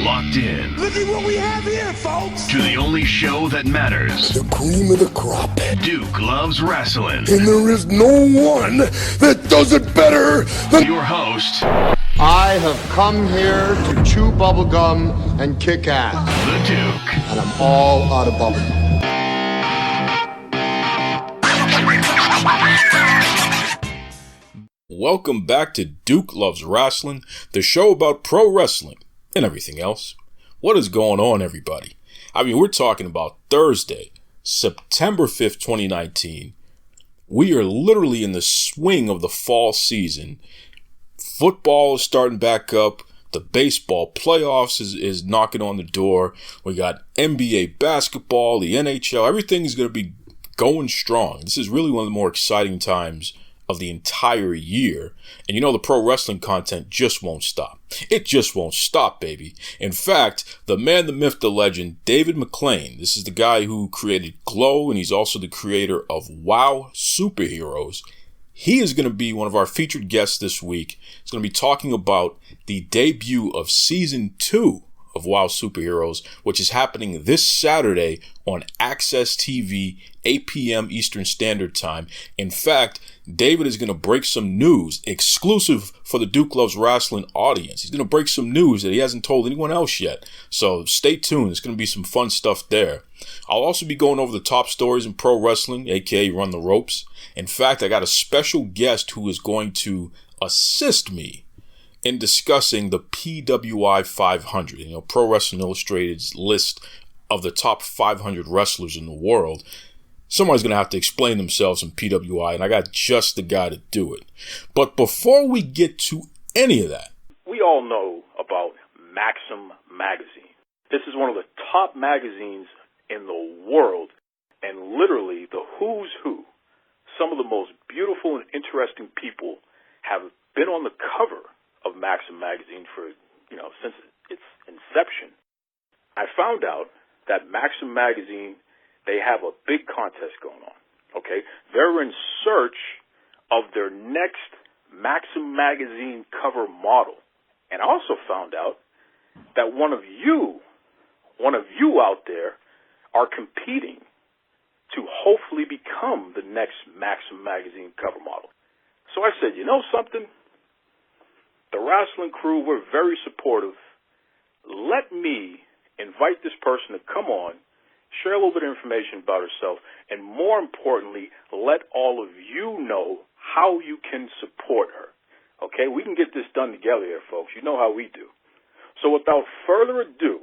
Locked in. Look at what we have here, folks. To the only show that matters. The cream of the crop. Duke loves wrestling. And there is no one that does it better than your host. I have come here to chew bubblegum and kick ass. The Duke. And I'm all out of bubblegum. Welcome back to Duke Loves Rasslin, the show about pro wrestling and everything else. What is going on, everybody? I mean, we're talking about Thursday, September 5th, 2019. We are literally in the swing of the fall season. Football is starting back up. The baseball playoffs is knocking on the door. We got NBA basketball, the NHL. Everything is going to be going strong. This is really one of the more exciting times of the entire year. And you know, the pro wrestling content just won't stop. It just won't stop, baby. In fact, the man, the myth, the legend, David McLane, this is the guy who created Glow, and he's also the creator of WoW Superheroes. He is going to be one of our featured guests this week. He's going to be talking about the debut of Season 2 of WoW Superheroes, which is happening this Saturday on AXSTV, 8 p.m. Eastern Standard Time. In fact, David is going to break some news exclusive for the Duke Loves Rasslin audience. He's going to break some news that he hasn't told anyone else yet. So stay tuned. It's going to be some fun stuff there. I'll also be going over the top stories in pro wrestling, aka Run the Ropes. In fact, I got a special guest who is going to assist me in discussing the PWI 500, Pro Wrestling Illustrated's list of the top 500 wrestlers in the world. Someone's going to have to explain themselves in PWI, and I got just the guy to do it. But before we get to any of that, we all know about Maxim Magazine. This is one of the top magazines in the world, and literally the who's who. Some of the most beautiful and interesting people have been on the cover of Maxim Magazine for, since its inception. I found out that Maxim Magazine, they have a big contest going on, okay? They're in search of their next Maxim Magazine cover model. And I also found out that one of you out there are competing to hopefully become the next Maxim Magazine cover model. So I said, you know something? The Rasslin crew, we're very supportive. Let me invite this person to come on, share a little bit of information about herself, and more importantly, let all of you know how you can support her. Okay, we can get this done together here, folks. You know how we do. So without further ado,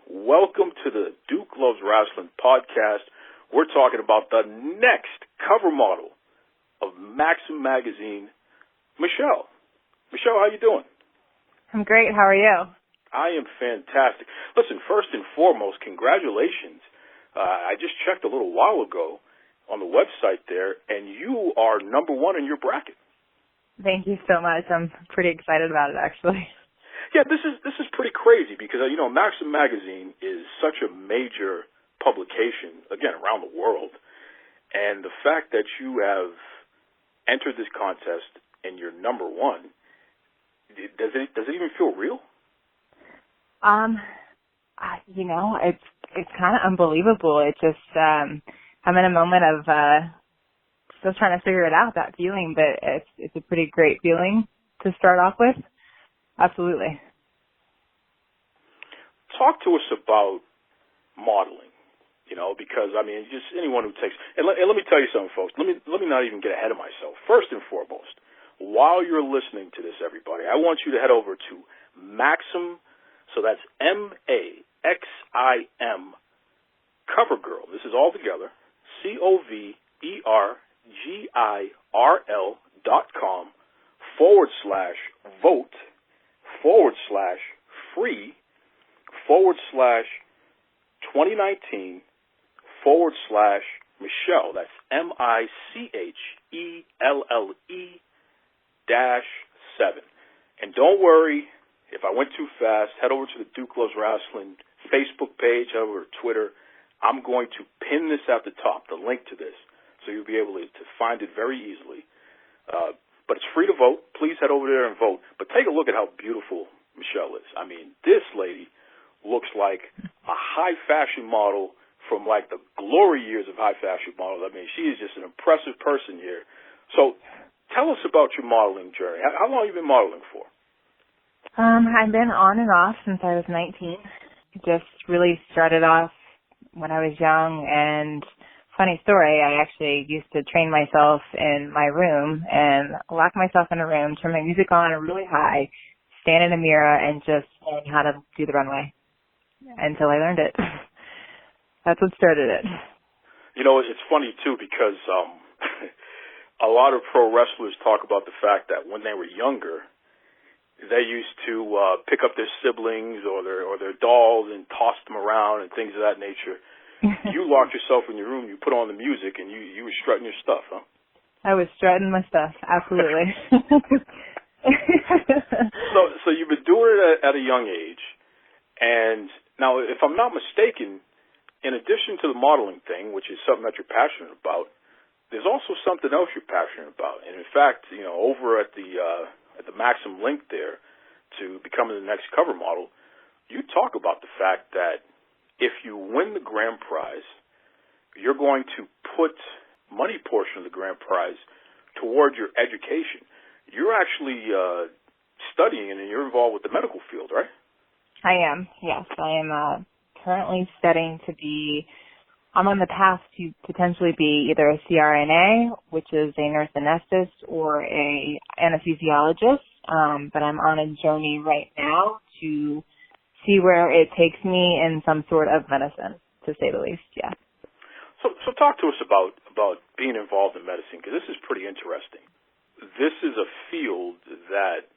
welcome to the Duke Loves Rasslin podcast. We're talking about the next cover model of Maxim Magazine, Michelle. Michelle, how you doing? I'm great. How are you? I am fantastic. Listen, first and foremost, congratulations. I just checked a little while ago on the website there, and you are number one in your bracket. Thank you so much. I'm pretty excited about it, actually. Yeah, this is pretty crazy because, Maxim Magazine is such a major publication, again, around the world. And the fact that you have entered this contest and you're number one, does it even feel real? It's kind of unbelievable. It just, I'm in a moment of still trying to figure it out, that feeling, but it's a pretty great feeling to start off with. Absolutely. Talk to us about modeling, because, just anyone who takes, and let me tell you something, folks. Let me not even get ahead of myself. First and foremost, while you're listening to this, everybody, I want you to head over to Maxim, so that's MAXIM, CoverGirl. This is all together, CoverGirl.com/vote/free/2019/Michelle. That's MICHELLE-7. And don't worry, if I went too fast, head over to the Duke Loves Rasslin Facebook page, head over to Twitter. I'm going to pin this at the top, the link to this, so you'll be able to find it very easily. But it's free to vote. Please head over there and vote. But take a look at how beautiful Michelle is. This lady like a high fashion model from like the glory years of high fashion models. I mean, she is just an impressive person here. So tell us about your modeling journey. How long have you been modeling for? I've been on and off since I was 19. Just really started off when I was young, and funny story, I actually used to train myself in my room and lock myself in a room, turn my music on really high, stand in a mirror, and just learn how to do the runway until I learned it. That's what started it. You know, it's funny, too, because a lot of pro wrestlers talk about the fact that when they were younger, they used to pick up their siblings or their dolls and toss them around and things of that nature. You locked yourself in your room, you put on the music, and you were strutting your stuff, huh? I was strutting my stuff, absolutely. So you've been doing it at a young age, and now, if I'm not mistaken, in addition to the modeling thing, which is something that you're passionate about, there's also something else you're passionate about. And in fact, you know, over at the Maxim link there to becoming the next cover model, you talk about the fact that if you win the grand prize, you're going to put money portion of the grand prize towards your education. You're actually studying and you're involved with the medical field, right? I am, yes. I am currently studying to be, I'm on the path to potentially be either a CRNA, which is a nurse anesthetist, or a anesthesiologist. But I'm on a journey right now to see where it takes me in some sort of medicine, to say the least, yeah. So talk to us about being involved in medicine, because this is pretty interesting. This is a field that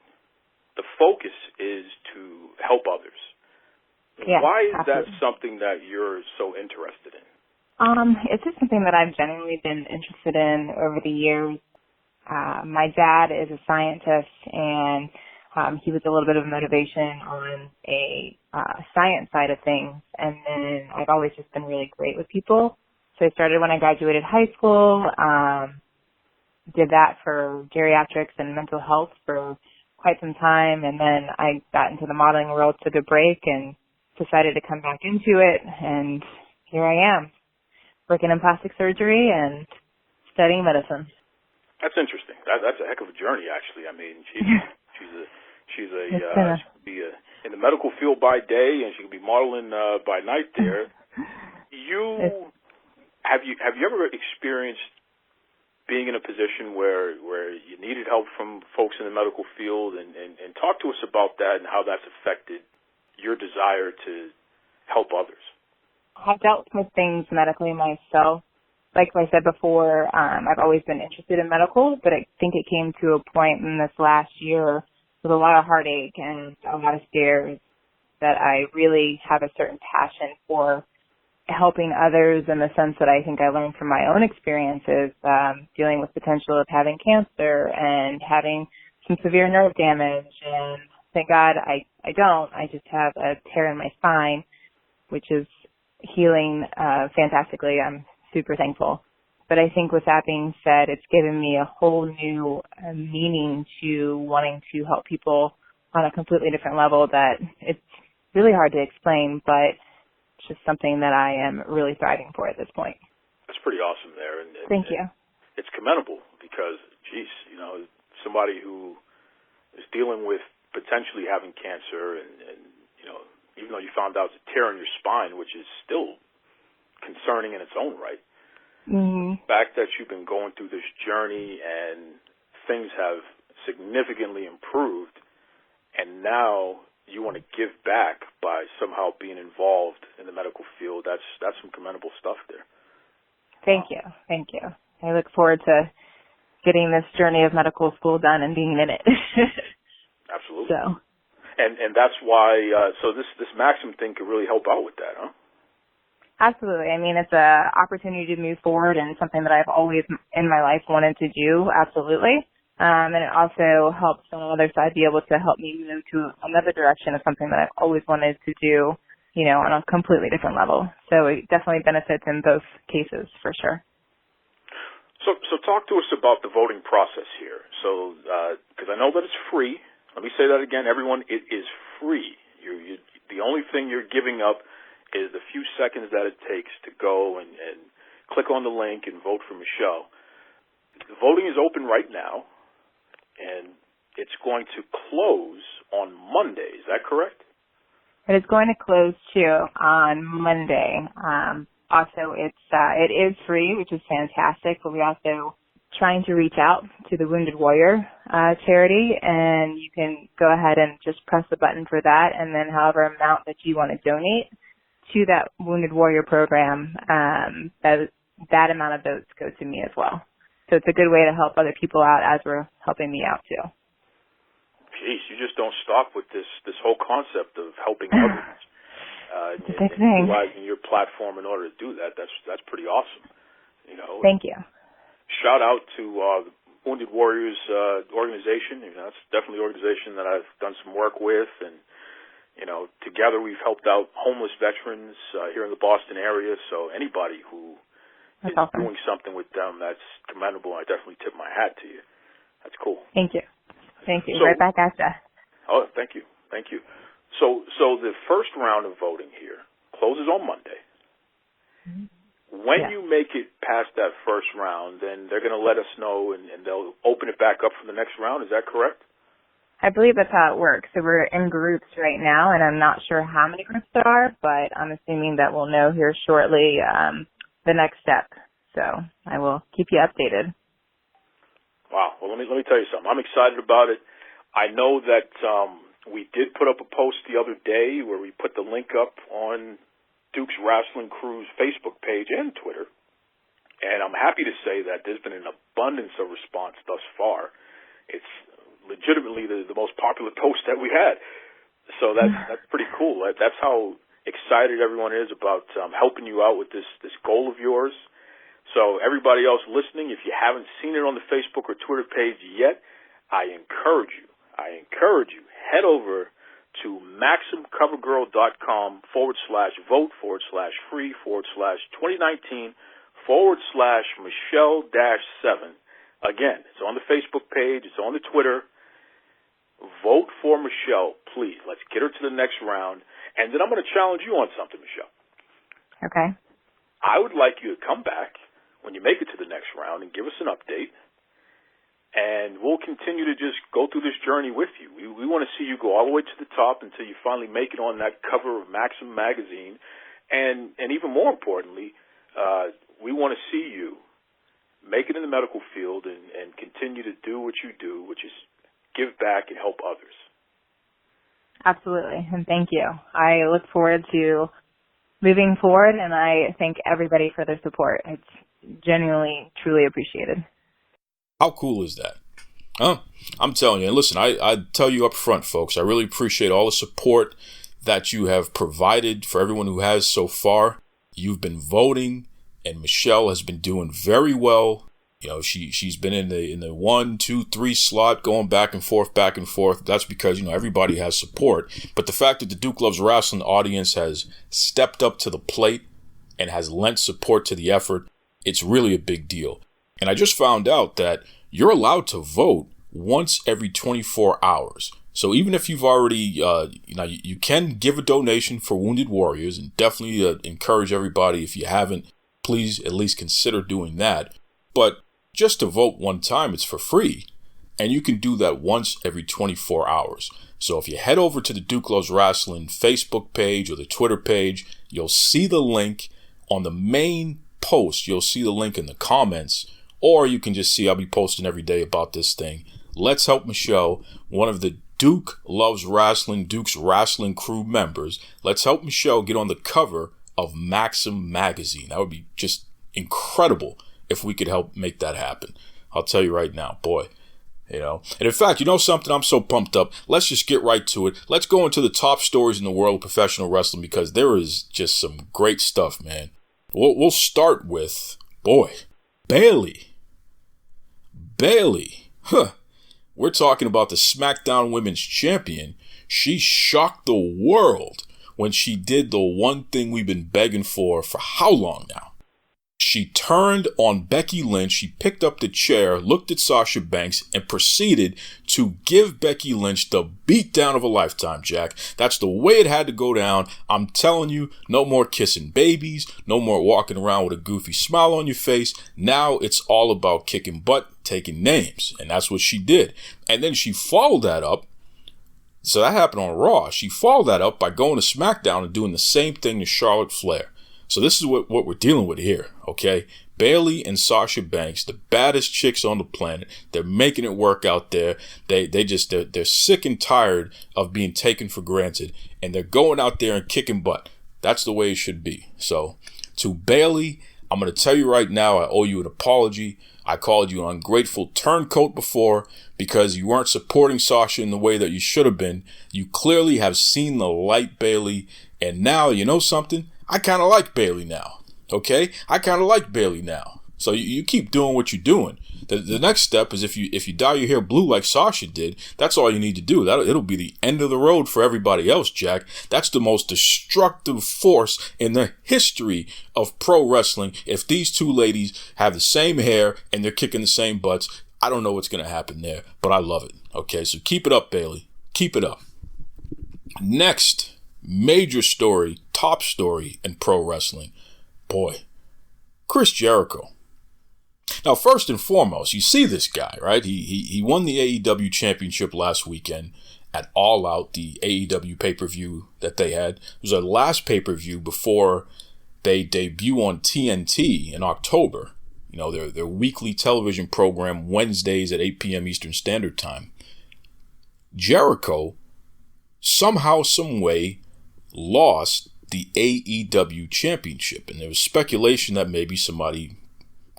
the focus is to help others. Yeah, why is absolutely. that something that you're so interested in? It's just something that I've genuinely been interested in over the years. My dad is a scientist, and he was a little bit of motivation on a science side of things. And then I've always just been really great with people. So I started when I graduated high school, did that for geriatrics and mental health for quite some time. And then I got into the modeling world, took a break, and decided to come back into it. And here I am, working in plastic surgery and studying medicine. That's interesting. That's a heck of a journey, actually. I mean, she could be in the medical field by day, and she could be modeling by night there. Have you ever experienced being in a position where you needed help from folks in the medical field, and talk to us about that and how that's affected your desire to help others? I've dealt with things medically myself. Like I said before, I've always been interested in medical, but I think it came to a point in this last year with a lot of heartache and a lot of scares that I really have a certain passion for helping others, in the sense that I think I learned from my own experiences, dealing with potential of having cancer and having some severe nerve damage. And thank God I don't. I just have a tear in my spine, which is healing fantastically. I'm super thankful. But I think with that being said, it's given me a whole new meaning to wanting to help people on a completely different level that it's really hard to explain, but it's just something that I am really thriving for at this point. That's pretty awesome there. And thank you. It's commendable because, geez, you know, somebody who is dealing with potentially having cancer and you know, even though you found out it's a tear in your spine, which is still concerning in its own right. Mm-hmm. The fact that you've been going through this journey and things have significantly improved, and now you want to give back by somehow being involved in the medical field, that's some commendable stuff there. Thank you. I look forward to getting this journey of medical school done and being in it. Absolutely. So. And that's why, so this Maxim thing could really help out with that, huh? Absolutely. I mean, it's an opportunity to move forward and something that I've always in my life wanted to do. Absolutely. And it also helps on the other side be able to help me move to another direction of something that I've always wanted to do, you know, on a completely different level. So it definitely benefits in both cases for sure. So talk to us about the voting process here. So, because I know that it's free. Let me say that again, everyone. It is free. The only thing you're giving up is the few seconds that it takes to go and click on the link and vote for Michelle. The voting is open right now, and it's going to close on Monday. Is that correct? It is going to close too on Monday. Also, it is free, which is fantastic. But we also trying to reach out to the Wounded Warrior charity, and you can go ahead and just press the button for that, and then however amount that you want to donate to that Wounded Warrior program, that amount of votes go to me as well. So it's a good way to help other people out as we're helping me out too. Jeez, you just don't stop with this whole concept of helping others. It's a big thing. Utilizing your platform in order to do that. That's pretty awesome. You know. Thank you. Shout out to the Wounded Warriors organization. You know, that's definitely an organization that I've done some work with, and you know, together we've helped out homeless veterans here in the Boston area. So anybody who is doing something with them, that's commendable. I definitely tip my hat to you. That's cool. Thank you. Thank you. So, right back at you. Oh, thank you. Thank you. So the first round of voting here closes on Monday. Mm-hmm. When you make it past that first round, then they're going to let us know, and they'll open it back up for the next round. Is that correct? I believe that's how it works. So we're in groups right now, and I'm not sure how many groups there are, but I'm assuming that we'll know here shortly the next step. So I will keep you updated. Wow. Well, let me tell you something. I'm excited about it. I know that we did put up a post the other day where we put the link up on Duke's Rasslin Crew's Facebook page and Twitter, and I'm happy to say that there's been an abundance of response thus far. It's legitimately the most popular post that we had, so that's pretty cool. That's how excited everyone is about helping you out with this goal of yours. So everybody else listening, if you haven't seen it on the Facebook or Twitter page yet, I encourage you, head over to MaximCoverGirl.com/vote/free/2019/Michelle-7. Again, it's on the Facebook page, it's on the Twitter. Vote for Michelle, please. Let's get her to the next round. And then I'm going to challenge you on something, Michelle. Okay. I would like you to come back when you make it to the next round and give us an update. And we'll continue to just go through this journey with you. We want to see you go all the way to the top until you finally make it on that cover of Maxim magazine. And even more importantly, we want to see you make it in the medical field and continue to do what you do, which is give back and help others. Absolutely. And thank you. I look forward to moving forward, and I thank everybody for their support. It's genuinely, truly appreciated. How cool is that? I'm telling you, and listen, I tell you up front, folks, I really appreciate all the support that you have provided for everyone who has so far. You've been voting, and Michelle has been doing very well. You know, she's been in the 1, 2, 3 slot, going back and forth. That's because, you know, everybody has support. But the fact that the Duke Loves Rasslin audience has stepped up to the plate and has lent support to the effort, it's really a big deal. And I just found out that you're allowed to vote once every 24 hours. So even if you've already, you can give a donation for Wounded Warriors, and definitely encourage everybody, if you haven't, please at least consider doing that. But just to vote one time, it's for free. And you can do that once every 24 hours. So if you head over to the Duke Loves Rasslin Facebook page or the Twitter page, you'll see the link on the main post. You'll see the link in the comments, or you can just see I'll be posting every day about this thing. Let's help Michelle, one of the Duke Loves Rasslin, Duke's Rasslin Crew members. Let's help Michelle get on the cover of Maxim magazine. That would be just incredible if we could help make that happen. I'll tell you right now, boy. You know, and in fact, you know something? I'm so pumped up. Let's just get right to it. Let's go into the top stories in the world of professional wrestling, because there is just some great stuff, man. We'll start with, Bayley. We're talking about the SmackDown Women's Champion. She shocked the world when she did the one thing we've been begging for how long now? She turned on Becky Lynch. She picked up the chair, looked at Sasha Banks, and proceeded to give Becky Lynch the beatdown of a lifetime, Jack. That's the way it had to go down. I'm telling you, no more kissing babies, no more walking around with a goofy smile on your face. Now it's all about kicking butt, taking names, and that's what she did. And then she followed that up. So that happened on Raw. She followed that up by going to SmackDown and doing the same thing to Charlotte Flair. So this is what we're dealing with here, okay? Bayley and Sasha Banks, the baddest chicks on the planet. They're making it work out there. They're sick and tired of being taken for granted, and they're going out there and kicking butt. That's the way it should be. So to Bayley, I'm going to tell you right now, I owe you an apology. I called you an ungrateful turncoat before because you weren't supporting Sasha in the way that you should have been. You clearly have seen the light, Bayley, and now, you know something? I kind of like Bayley now, okay? I kind of like Bayley now. So you keep doing what you're doing. The next step is if you dye your hair blue like Sasha did, that's all you need to do. It'll be the end of the road for everybody else, Jack. That's the most destructive force in the history of pro wrestling. If these two ladies have the same hair and they're kicking the same butts, I don't know what's going to happen there, but I love it. Okay, so keep it up, Bayley. Keep it up. Next major story, top story in pro wrestling. Boy, Chris Jericho. Now, first and foremost, you see this guy, right? He won the AEW championship last weekend at All Out, the AEW pay-per-view that they had. It was their last pay-per-view before they debut on TNT in October. You know, their weekly television program, Wednesdays at 8 p.m. Eastern Standard Time. Jericho, somehow, some way, lost the AEW championship. And there was speculation that maybe somebody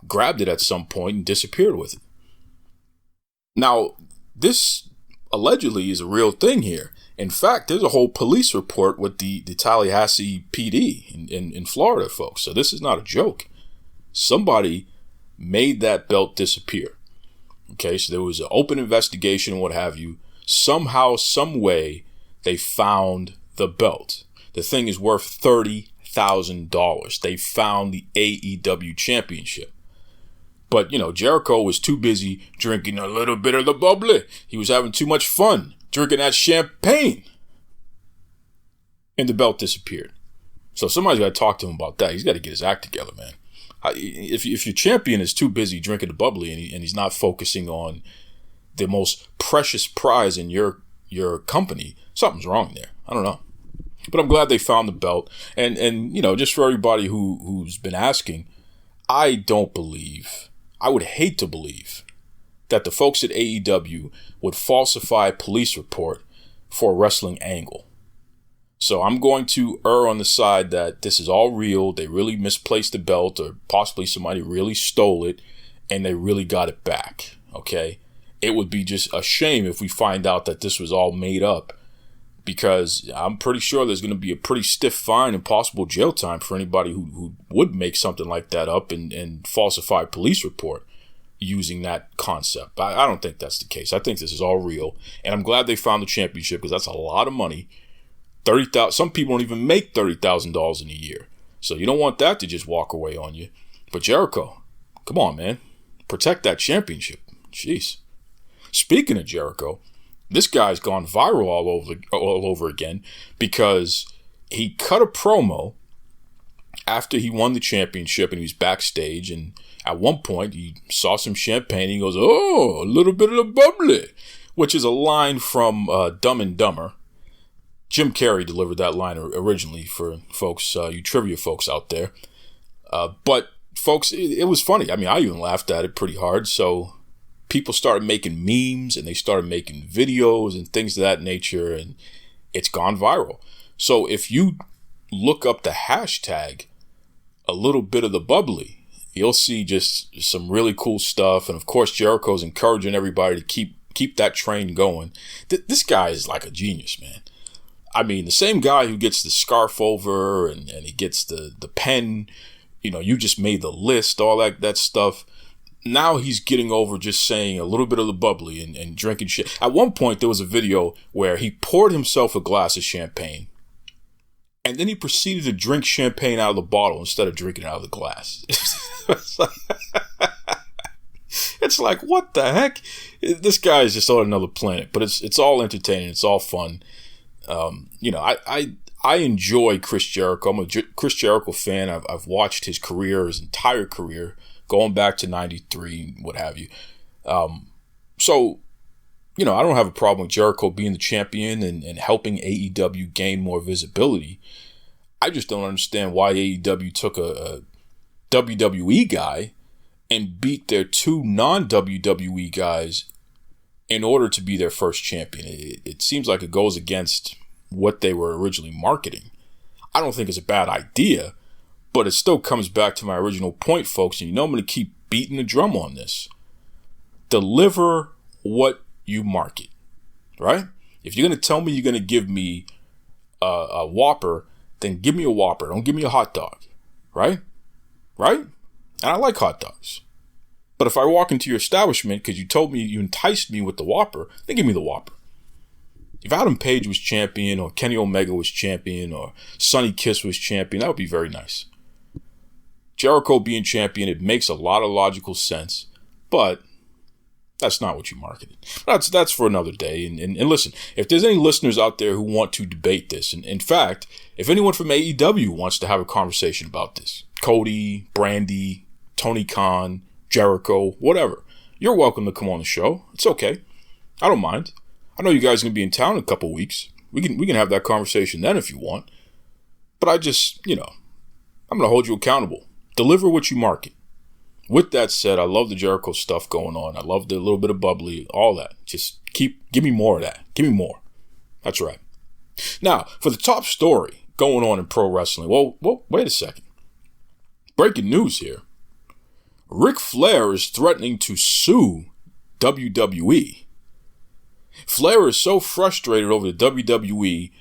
grabbed it at some point and disappeared with it. Now, this allegedly is a real thing here. In fact, there's a whole police report with the Tallahassee PD in Florida, folks. So this is not a joke. Somebody made that belt disappear. Okay, so there was an open investigation and what have you. Somehow, some way, they found the belt. The thing is worth $30,000. They found the AEW championship. But, you know, Jericho was too busy drinking a little bit of the bubbly. He was having too much fun drinking that champagne. And the belt disappeared. So somebody's got to talk to him about that. He's got to get his act together, man. If your champion is too busy drinking the bubbly and he's not focusing on the most precious prize in your company, something's wrong there. I don't know. But I'm glad they found the belt. And you know, just for everybody who's been asking, I would hate to believe that the folks at AEW would falsify a police report for a wrestling angle. So I'm going to err on the side that this is all real. They really misplaced the belt, or possibly somebody really stole it and they really got it back. Okay. It would be just a shame if we find out that this was all made up, because I'm pretty sure there's going to be a pretty stiff fine and possible jail time for anybody who would make something like that up and falsify a police report using that concept. I don't think that's the case. I think this is all real. And I'm glad they found the championship, because that's a lot of money. $30,000. Some people don't even make $30,000 in a year. So you don't want that to just walk away on you. But Jericho, come on, man. Protect that championship. Jeez. Speaking of Jericho, this guy's gone viral all over again because he cut a promo after he won the championship and he was backstage, and at one point he saw some champagne and he goes, "Oh, a little bit of the bubbly," which is a line from Dumb and Dumber. Jim Carrey delivered that line originally for folks, you trivia folks out there. But folks, it was funny. I mean, I even laughed at it pretty hard. So people started making memes and they started making videos and things of that nature, and it's gone viral. So if you look up the hashtag "a little bit of the bubbly," you'll see just some really cool stuff. And of course, Jericho's encouraging everybody to keep that train going. This guy is like a genius, man. I mean, the same guy who gets the scarf over and he gets the pen, you know, you just made the list, all that stuff. Now he's getting over just saying a little bit of the bubbly and drinking shit. At one point, there was a video where he poured himself a glass of champagne, and then he proceeded to drink champagne out of the bottle instead of drinking it out of the glass. It's like, what the heck? This guy is just on another planet. But it's all entertaining. It's all fun. I enjoy Chris Jericho. I'm a Chris Jericho fan. I've watched his entire career, going back to '93, what have you. So, I don't have a problem with Jericho being the champion and helping AEW gain more visibility. I just don't understand why AEW took a WWE guy and beat their two non-WWE guys in order to be their first champion. It seems like it goes against what they were originally marketing. I don't think it's a bad idea, but it still comes back to my original point, folks, and I'm going to keep beating the drum on this. Deliver what you market, right? If you're going to tell me you're going to give me a Whopper, then give me a Whopper. Don't give me a hot dog, right? Right? And I like hot dogs. But if I walk into your establishment because you told me you enticed me with the Whopper, then give me the Whopper. If Adam Page was champion or Kenny Omega was champion or Sonny Kiss was champion, that would be very nice. Jericho being champion, it makes a lot of logical sense, but that's not what you marketed. That's for another day. And listen, if there's any listeners out there who want to debate this, and in fact, if anyone from AEW wants to have a conversation about this, Cody, Brandy, Tony Khan, Jericho, whatever, you're welcome to come on the show. It's okay. I don't mind. I know you guys are going to be in town in a couple weeks. We can have that conversation then if you want. But I just, I'm going to hold you accountable. Deliver what you market. With that said, I love the Jericho stuff going on. I love the little bit of bubbly, all that. Just give me more of that. Give me more. That's right. Now, for the top story going on in pro wrestling. Well, wait a second. Breaking news here. Ric Flair is threatening to sue WWE. Flair is so frustrated over the WWE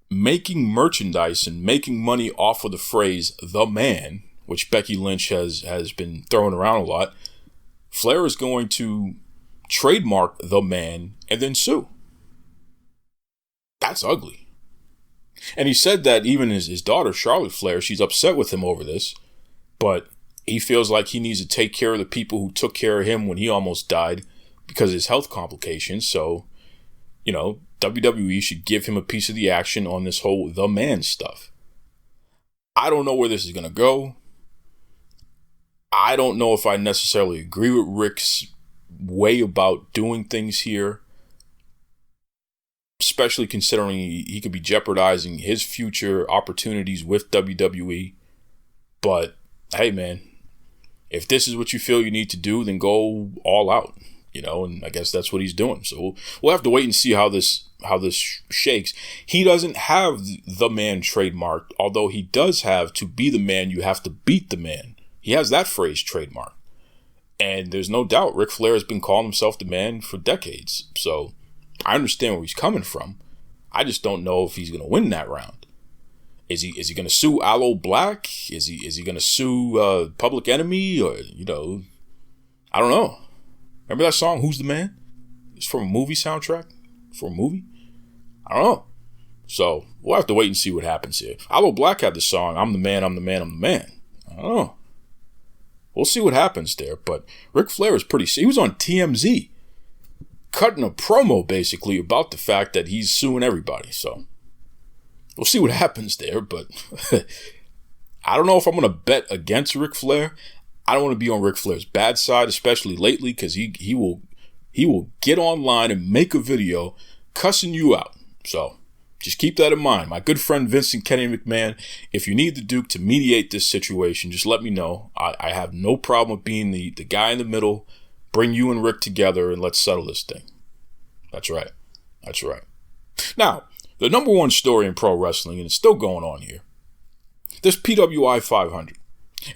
making merchandise and making money off of the phrase "the man," which Becky Lynch has been throwing around a lot. Flair is going to trademark "the man" and then sue. That's ugly. And he said that even his daughter, Charlotte Flair, she's upset with him over this, but he feels like he needs to take care of the people who took care of him when he almost died because of his health complications. So, WWE should give him a piece of the action on this whole "the man" stuff. I don't know where this is going to go. I don't know if I necessarily agree with Rick's way about doing things here, especially considering he could be jeopardizing his future opportunities with WWE. But hey, man, if this is what you feel you need to do, then go all out, and I guess that's what he's doing. So we'll have to wait and see how this shakes. He doesn't have "the man" trademarked, although he does have "to be the man, you have to beat the man." He has that phrase trademarked. And there's no doubt Ric Flair has been calling himself the man for decades. So I understand where he's coming from. I just don't know if he's going to win that round. Is he going to sue Aloe Black? Is he going to sue Public Enemy? Or, I don't know. Remember that song, "Who's the Man"? It's from a movie soundtrack. For a movie? I don't know. So we'll have to wait and see what happens here. Aloe Black had the song, "I'm the man, I'm the man, I'm the man." I don't know. We'll see what happens there. But Ric Flair is he was on TMZ cutting a promo basically about the fact that he's suing everybody. So we'll see what happens there. But I don't know if I'm going to bet against Ric Flair. I don't want to be on Ric Flair's bad side, especially lately, because he will get online and make a video cussing you out. So just keep that in mind. My good friend Vincent Kenny McMahon, if you need the Duke to mediate this situation, just let me know. I have no problem with being the guy in the middle. Bring you and Rick together and let's settle this thing. That's right. That's right. Now, the number one story in pro wrestling, and it's still going on here, this PWI 500.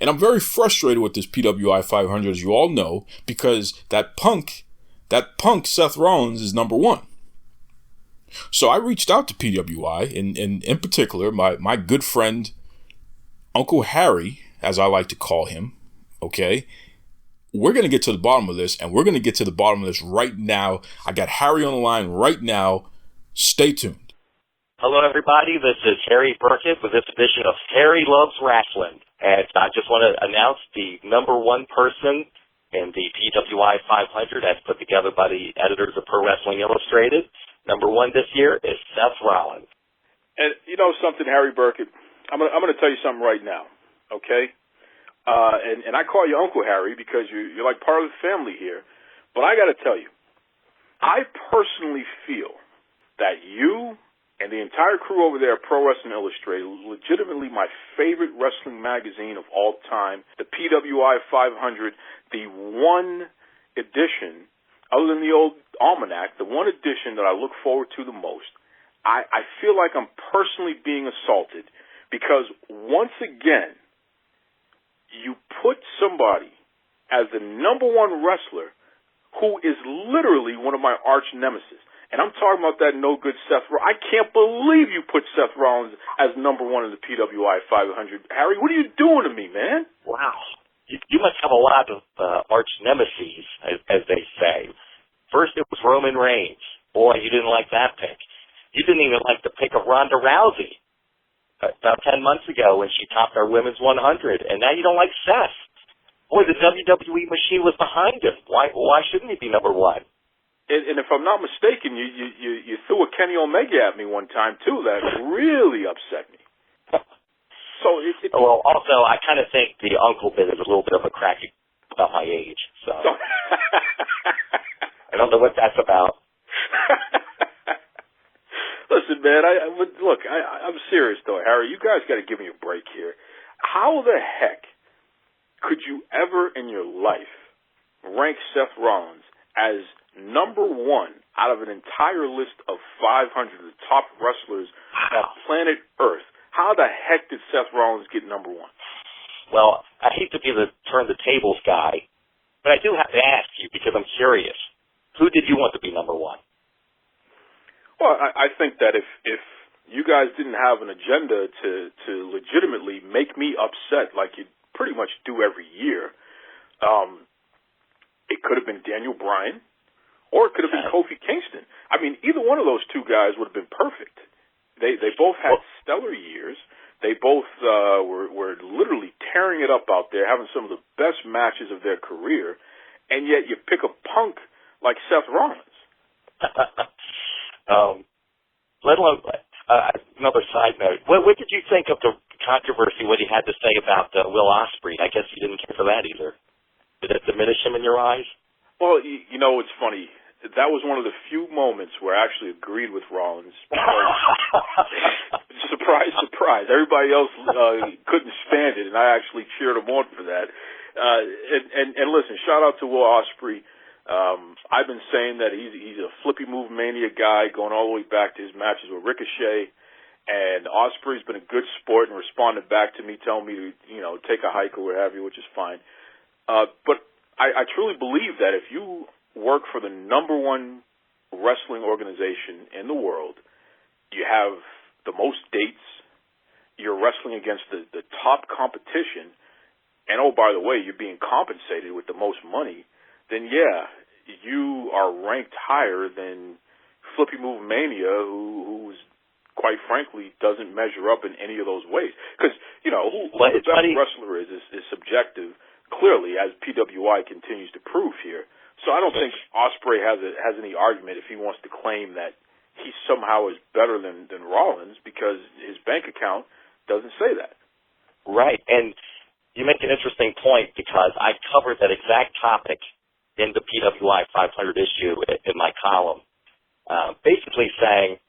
And I'm very frustrated with this PWI 500, as you all know, because that punk Seth Rollins is number one. So I reached out to PWI, and in particular, my good friend, Uncle Harry, as I like to call him, okay? We're going to get to the bottom of this, and we're going to get to the bottom of this right now. I got Harry on the line right now. Stay tuned. Hello, everybody. This is Harry Burkett with this edition of Harry Loves Rasslin. And I just want to announce the number one person in the PWI 500 as put together by the editors of Pro Wrestling Illustrated. Number one this year is Seth Rollins. And you know something, Harry Burkett? I'm gonna tell you something right now, okay? And I call you Uncle Harry because you're like part of the family here. But I got to tell you, I personally feel that you and the entire crew over there at Pro Wrestling Illustrated, legitimately my favorite wrestling magazine of all time, the PWI 500, the one edition, other than the old almanac, the one edition that I look forward to the most. I feel like I'm personally being assaulted because once again, you put somebody as the number one wrestler who is literally one of my arch nemesis. And I'm talking about that no-good Seth Rollins. I can't believe you put Seth Rollins as number one in the PWI 500. Harry, what are you doing to me, man? Wow. You must have a lot of arch nemesis, as they say. First it was Roman Reigns. Boy, you didn't like that pick. You didn't even like the pick of Ronda Rousey about 10 months ago when she topped our women's 100. And now you don't like Seth. Boy, the WWE machine was behind him. Why shouldn't he be number one? And if I'm not mistaken, you threw a Kenny Omega at me one time, too. That really upset me. So well, also, I kind of think the uncle bit is a little bit of a crack about my age. So I don't know what that's about. Listen, man, I'm serious, though, Harry. You guys got to give me a break here. How the heck could you ever in your life rank Seth Rollins as number one out of an entire list of 500 of the top wrestlers on planet Earth? How the heck did Seth Rollins get number one? Well, I hate to be the turn the tables guy, but I do have to ask you because I'm curious. Who did you want to be number one? Well, I think that if you guys didn't have an agenda to legitimately make me upset like you pretty much do every year, it could have been Daniel Bryan, or it could have been Kofi Kingston. I mean, either one of those two guys would have been perfect. They both had stellar years. They both were literally tearing it up out there, having some of the best matches of their career, and yet you pick a punk like Seth Rollins. Let alone another side note. What did you think of the controversy, what he had to say about Will Ospreay? I guess you didn't care for that either. Did it diminish him in your eyes? Well, you know, it's funny. That was one of the few moments where I actually agreed with Rollins. Surprise, surprise. Everybody else couldn't stand it, and I actually cheered him on for that. And listen, shout out to Will Ospreay. I've been saying that he's a flippy move mania guy, going all the way back to his matches with Ricochet. And Ospreay's been a good sport and responded back to me, telling me to, take a hike or what have you, which is fine. But I truly believe that if you work for the number one wrestling organization in the world, you have the most dates, you're wrestling against the top competition, and oh, by the way, you're being compensated with the most money, then yeah, you are ranked higher than Flippy Move Mania, who's quite frankly doesn't measure up in any of those ways. Because, who the best wrestler is subjective, clearly, as PWI continues to prove here. So I don't think Ospreay has any argument if he wants to claim that he somehow is better than Rollins, because his bank account doesn't say that. Right, and you make an interesting point, because I covered that exact topic in the PWI 500 issue in my column, basically saying,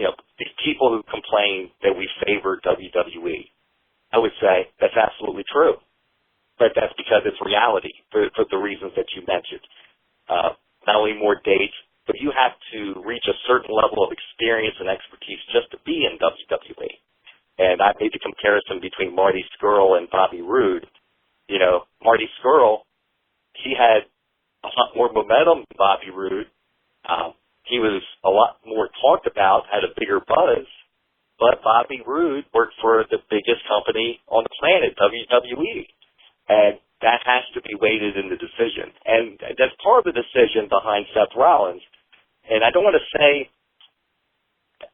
these people who complain that we favor WWE, I would say that's absolutely true. But that's because it's reality for the reasons that you mentioned. Not only more dates, but you have to reach a certain level of experience and expertise just to be in WWE. And I made the comparison between Marty Scurll and Bobby Roode. Marty Scurll, he had a lot more momentum than Bobby Roode. He was a lot more talked about, had a bigger buzz, but Bobby Roode worked for the biggest company on the planet, WWE. And that has to be weighted in the decision. And that's part of the decision behind Seth Rollins. And I don't want to say,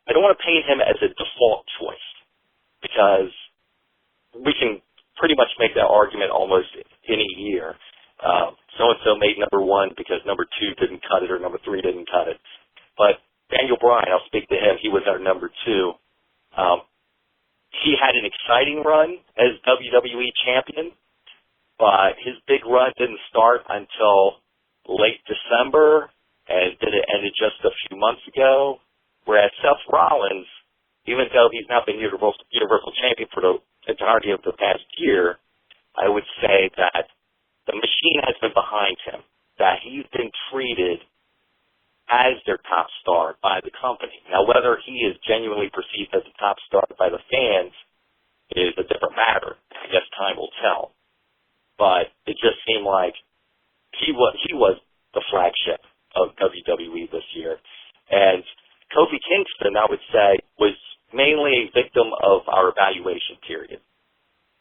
I don't want to paint him as a default choice because we can pretty much make that argument almost any year. So-and-so made number one because number two didn't cut it or number three didn't cut it. But Daniel Bryan, I'll speak to him. He was our number two. He had an exciting run as WWE champion, but his big run didn't start until late December, and then it ended just a few months ago. Whereas Seth Rollins, even though he's not been Universal Champion for the entirety of the past year, I would say that the machine has been behind him, that he's been treated as their top star by the company. Now, whether he is genuinely perceived as a top star by the fans is a different matter. I guess time will tell. But it just seemed like he was the flagship of WWE this year. And Kofi Kingston, I would say, was mainly a victim of our evaluation period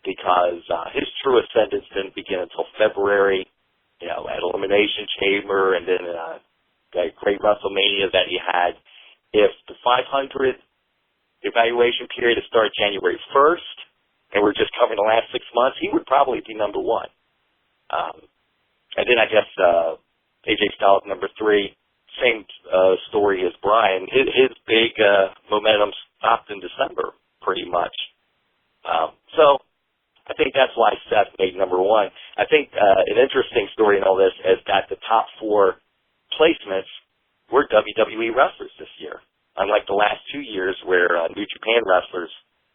because his true ascendance didn't begin until February, at Elimination Chamber and then that great WrestleMania that he had. If the 500 evaluation period had started January 1st and we're just covering the last 6 months, he would probably be number one. And then I guess AJ Styles number three, same story as Bryan. His big momentum stopped in December pretty much. So I think that's why Seth made number one. I think an interesting story in all this is that the top four placements were WWE wrestlers this year, unlike the last 2 years where New Japan wrestlers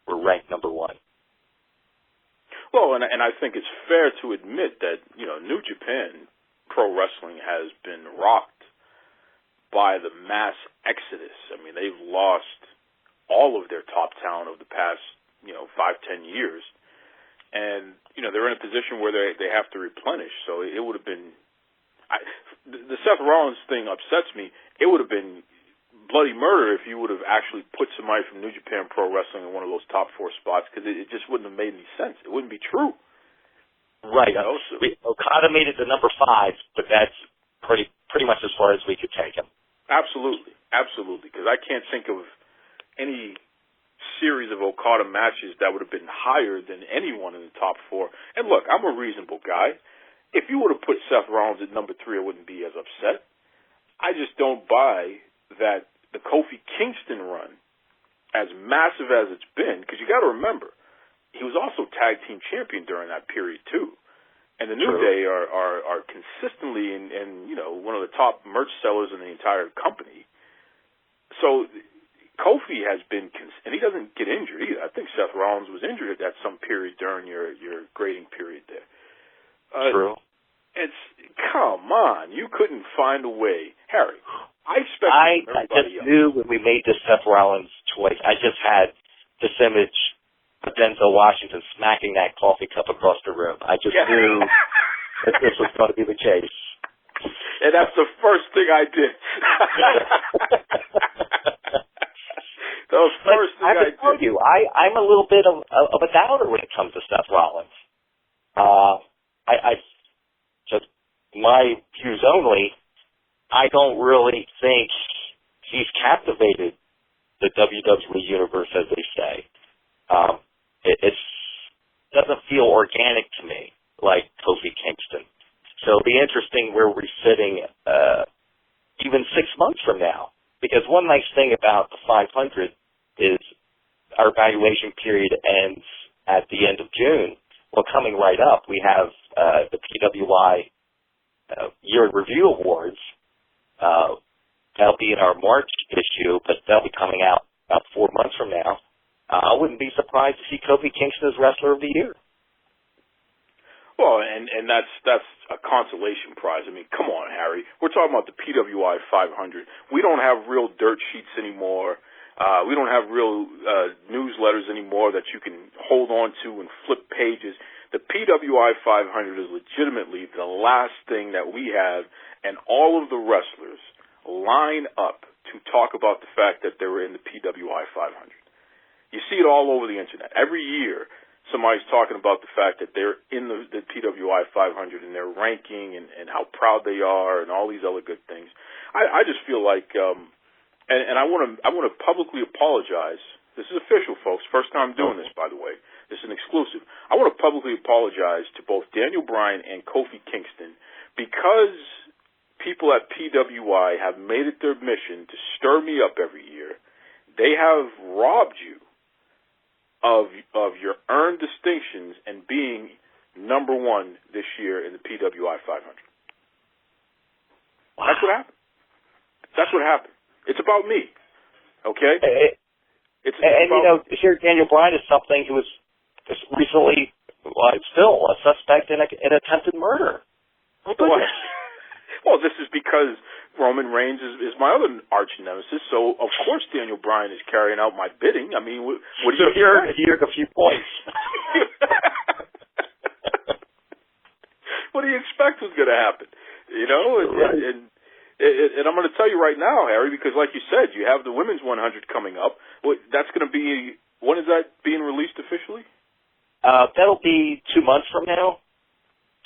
were ranked number one. Well, and I think it's fair to admit that, New Japan Pro Wrestling has been rocked by the mass exodus. I mean, they've lost all of their top talent of the past, 5-10 years. And, they're in a position where they have to replenish. So it would have been, the Seth Rollins thing upsets me. It would have been bloody murder if you would have actually put somebody from New Japan Pro Wrestling in one of those top four spots because it just wouldn't have made any sense. It wouldn't be true. Right. Okada made it to number 5, but that's pretty much as far as we could take him. Absolutely. Because I can't think of any series of Okada matches that would have been higher than anyone in the top 4. And look, I'm a reasonable guy. If you would have put Seth Rollins at number 3, I wouldn't be as upset. I just don't buy that the Kofi Kingston run, as massive as it's been, because you got to remember, he was also tag team champion during that period too. And the New Day are consistently in one of the top merch sellers in the entire company. So Kofi has been, and he doesn't get injured either. I think Seth Rollins was injured at some period during your grading period there. True. Come on, you couldn't find a way, Harry. I just knew when we made this Seth Rollins choice. I just had this image of Denzel Washington smacking that coffee cup across the room. I just knew that this was going to be the case. And that's the first thing I did. I tell you, I'm a little bit of a doubter when it comes to Seth Rollins. I just my views only. I don't really think he's captivated the WWE universe, as they say. It doesn't feel organic to me, like Kofi Kingston. So it'll be interesting where we're sitting even 6 months from now. Because one nice thing about the 500 is our evaluation period ends at the end of June. Well, coming right up, we have the PWI Year in Review Awards. That'll be in our March issue, but that'll be coming out about 4 months from now. I wouldn't be surprised to see Kofi Kingston as Wrestler of the Year. Well, and that's a consolation prize. I mean, come on, Harry. We're talking about the PWI 500. We don't have real dirt sheets anymore. We don't have real newsletters anymore that you can hold on to and flip pages. The PWI 500 is legitimately the last thing that we have, and all of the wrestlers line up to talk about the fact that they were in the PWI 500. You see it all over the internet. Every year, somebody's talking about the fact that they're in the PWI 500 and their ranking and how proud they are and all these other good things. I just feel like And I want to publicly apologize. This is official, folks. First time doing this, by the way. This is an exclusive. I want to publicly apologize to both Daniel Bryan and Kofi Kingston because people at PWI have made it their mission to stir me up every year. They have robbed you of your earned distinctions and being number one this year in the PWI 500. Wow. That's what happened. That's what happened. It's about me, okay? It's here Daniel Bryan is something who was just recently, still a suspect in an attempted murder. Well, this is because Roman Reigns is my other arch nemesis, so of course Daniel Bryan is carrying out my bidding. I mean, what do you expect? Here are a few points. What do you expect was going to happen? You know, and I'm going to tell you right now, Harry, because like you said, you have the women's 100 coming up. That's going to be, when is that being released officially? That'll be 2 months from now.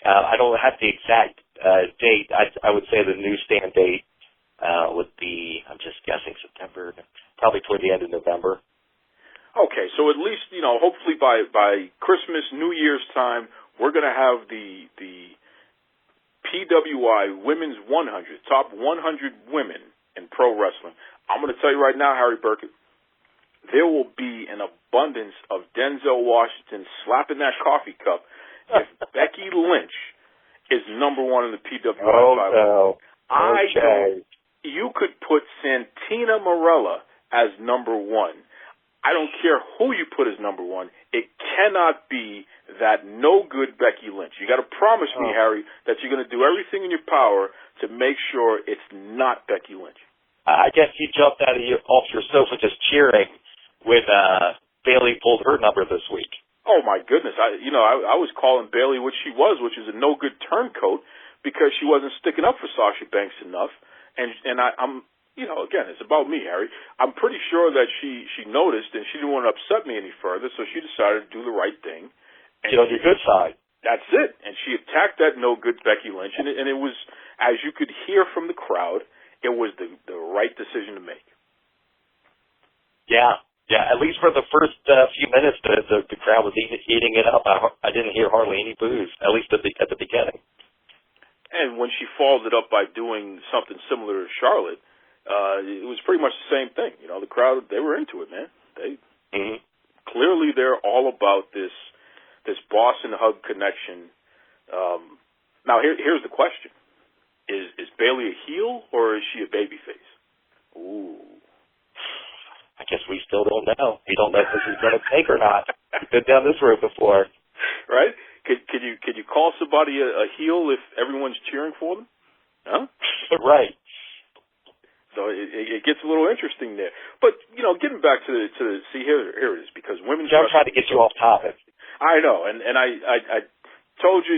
I don't have the exact date. I would say the newsstand date would be, I'm just guessing, September, probably toward the end of November. Okay, so at least, hopefully by Christmas, New Year's time, we're going to have the PWI Women's 100, top 100 women in pro wrestling. I'm going to tell you right now, Harry Burkett, there will be an abundance of Denzel Washington slapping that coffee cup if Becky Lynch is number one in the PWI 500. No. I know you could put Santina Marella as number one. I don't care who you put as number one. It cannot be that no-good Becky Lynch. You got to promise me, Harry, that you're going to do everything in your power to make sure it's not Becky Lynch. I guess you jumped off your sofa just cheering when Bayley pulled her number this week. Oh my goodness! I was calling Bayley what she was, which is a no-good turncoat, because she wasn't sticking up for Sasha Banks enough. And I'm. Again, it's about me, Harry. I'm pretty sure that she noticed and she didn't want to upset me any further, so she decided to do the right thing. And get on your good side. That's it. And she attacked that no-good Becky Lynch, and it was, as you could hear from the crowd, it was the right decision to make. Yeah. At least for the first few minutes, the crowd was eating it up. I didn't hear hardly any boos, at least at the beginning. And when she followed it up by doing something similar to Charlotte, it was pretty much the same thing. The crowd, they were into it, man. Clearly they're all about this boss and hug connection. Now here's the question. Is Bayley a heel or is she a babyface? Ooh. I guess we still don't know. We don't know if this is going to take or not. We've been down this road before. Right? Could you call somebody a heel if everyone's cheering for them? Huh? Right. So it gets a little interesting there. But, getting back to see, here it is, because women's I'm trying to get you off topic. I know, and I told you,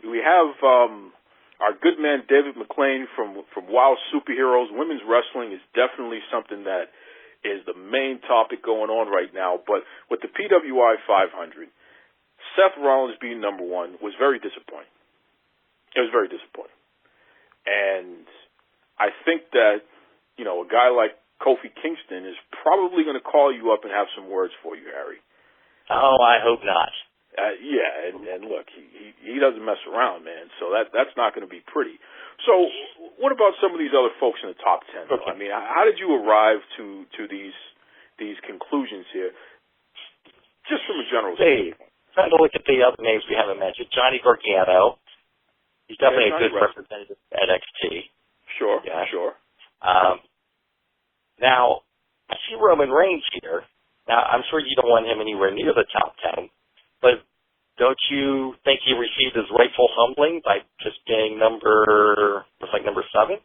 we have our good man David McLane from Wild Superheroes. Women's wrestling is definitely something that is the main topic going on right now. But with the PWI 500, Seth Rollins being number one was very disappointing. It was very disappointing. And I think that, a guy like Kofi Kingston is probably going to call you up and have some words for you, Harry. Oh, I hope not. And look, he doesn't mess around, man. So that's not going to be pretty. So what about some of these other folks in the top 10? Okay. I mean, how did you arrive to these conclusions here? Just from a general standpoint. Trying to look at the other names we haven't mentioned. Johnny Gargano. He's definitely a good representative at NXT. Sure, yeah. Sure. Now, I see Roman Reigns here. Now, I'm sure you don't want him anywhere near the top 10, but don't you think he received his rightful humbling by just being number 7?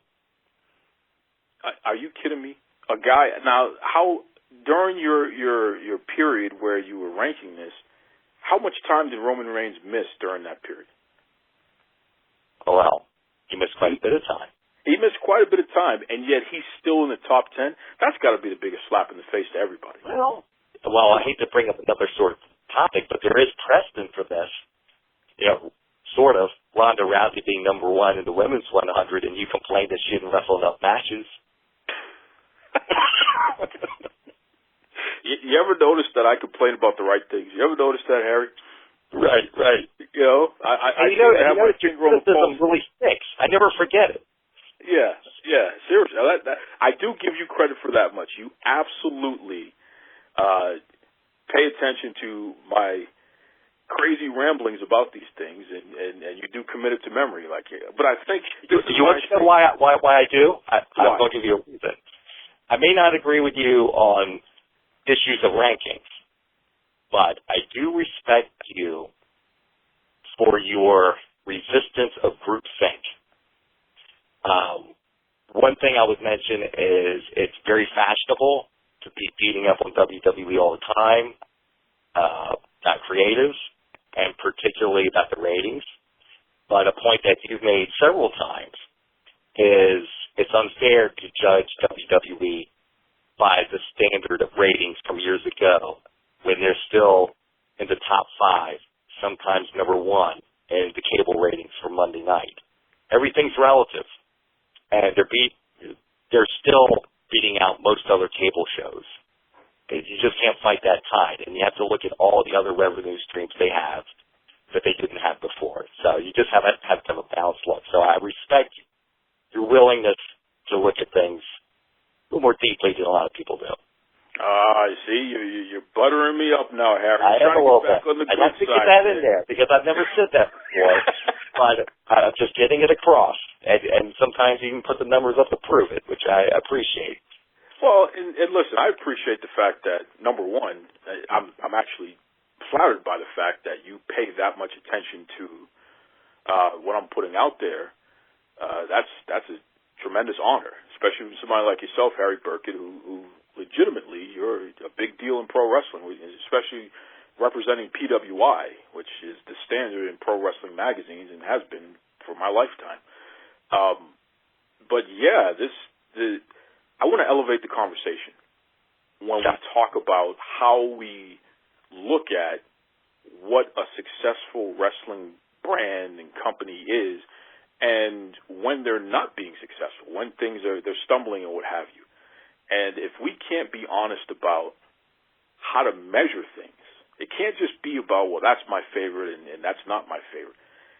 Are you kidding me? A guy, now, how, during your period where you were ranking this, how much time did Roman Reigns miss during that period? Well, he missed quite a bit of time. He missed quite a bit of time, and yet he's still in the top 10. That's got to be the biggest slap in the face to everybody. Well, I hate to bring up another sort of topic, but there is precedent for this. Sort of. Ronda Rousey being number one in the women's 100, and you complained that she didn't wrestle enough matches. You ever notice that I complain about the right things? You ever notice that, Harry? Right. You know, I your finger on the criticism pulse. really sticks. I never forget it. Yeah, seriously. I do give you credit for that much. You absolutely pay attention to my crazy ramblings about these things, and you do commit it to memory. But I think you want to know why I do? I'm going to give you a reason. I may not agree with you on issues of rankings, but I do respect you for your resistance of groupthink. One thing I would mention is it's very fashionable to be beating up on WWE all the time, not creatives, and particularly about the ratings. But a point that you've made several times is it's unfair to judge WWE by the standard of ratings from years ago when they're still in the top 5, sometimes number 1 in the cable ratings for Monday night. Everything's relative, and they're still beating out most other cable shows. You just can't fight that tide, and you have to look at all the other revenue streams they have that they didn't have before. So you just have to have a balanced look. So I respect your willingness to look at things a little more deeply than a lot of people do. I see. You're buttering me up now, Harry. I am a little bit. I have to get that in there because I've never said that before, but I'm just getting it across. And sometimes you even put the numbers up to prove it, which I appreciate. Well, and listen, I appreciate the fact that, number one, I'm actually flattered by the fact that you pay that much attention to what I'm putting out there. That's a tremendous honor, especially with somebody like yourself, Harry Burkett, who legitimately, you're a big deal in pro wrestling, especially representing PWI, which is the standard in pro wrestling magazines and has been for my lifetime. But yeah, I want to elevate the conversation when we talk about how we look at what a successful wrestling brand and company is, and when they're not being successful, when they're stumbling and what have you. And if we can't be honest about how to measure things, it can't just be about, well, that's my favorite and that's not my favorite.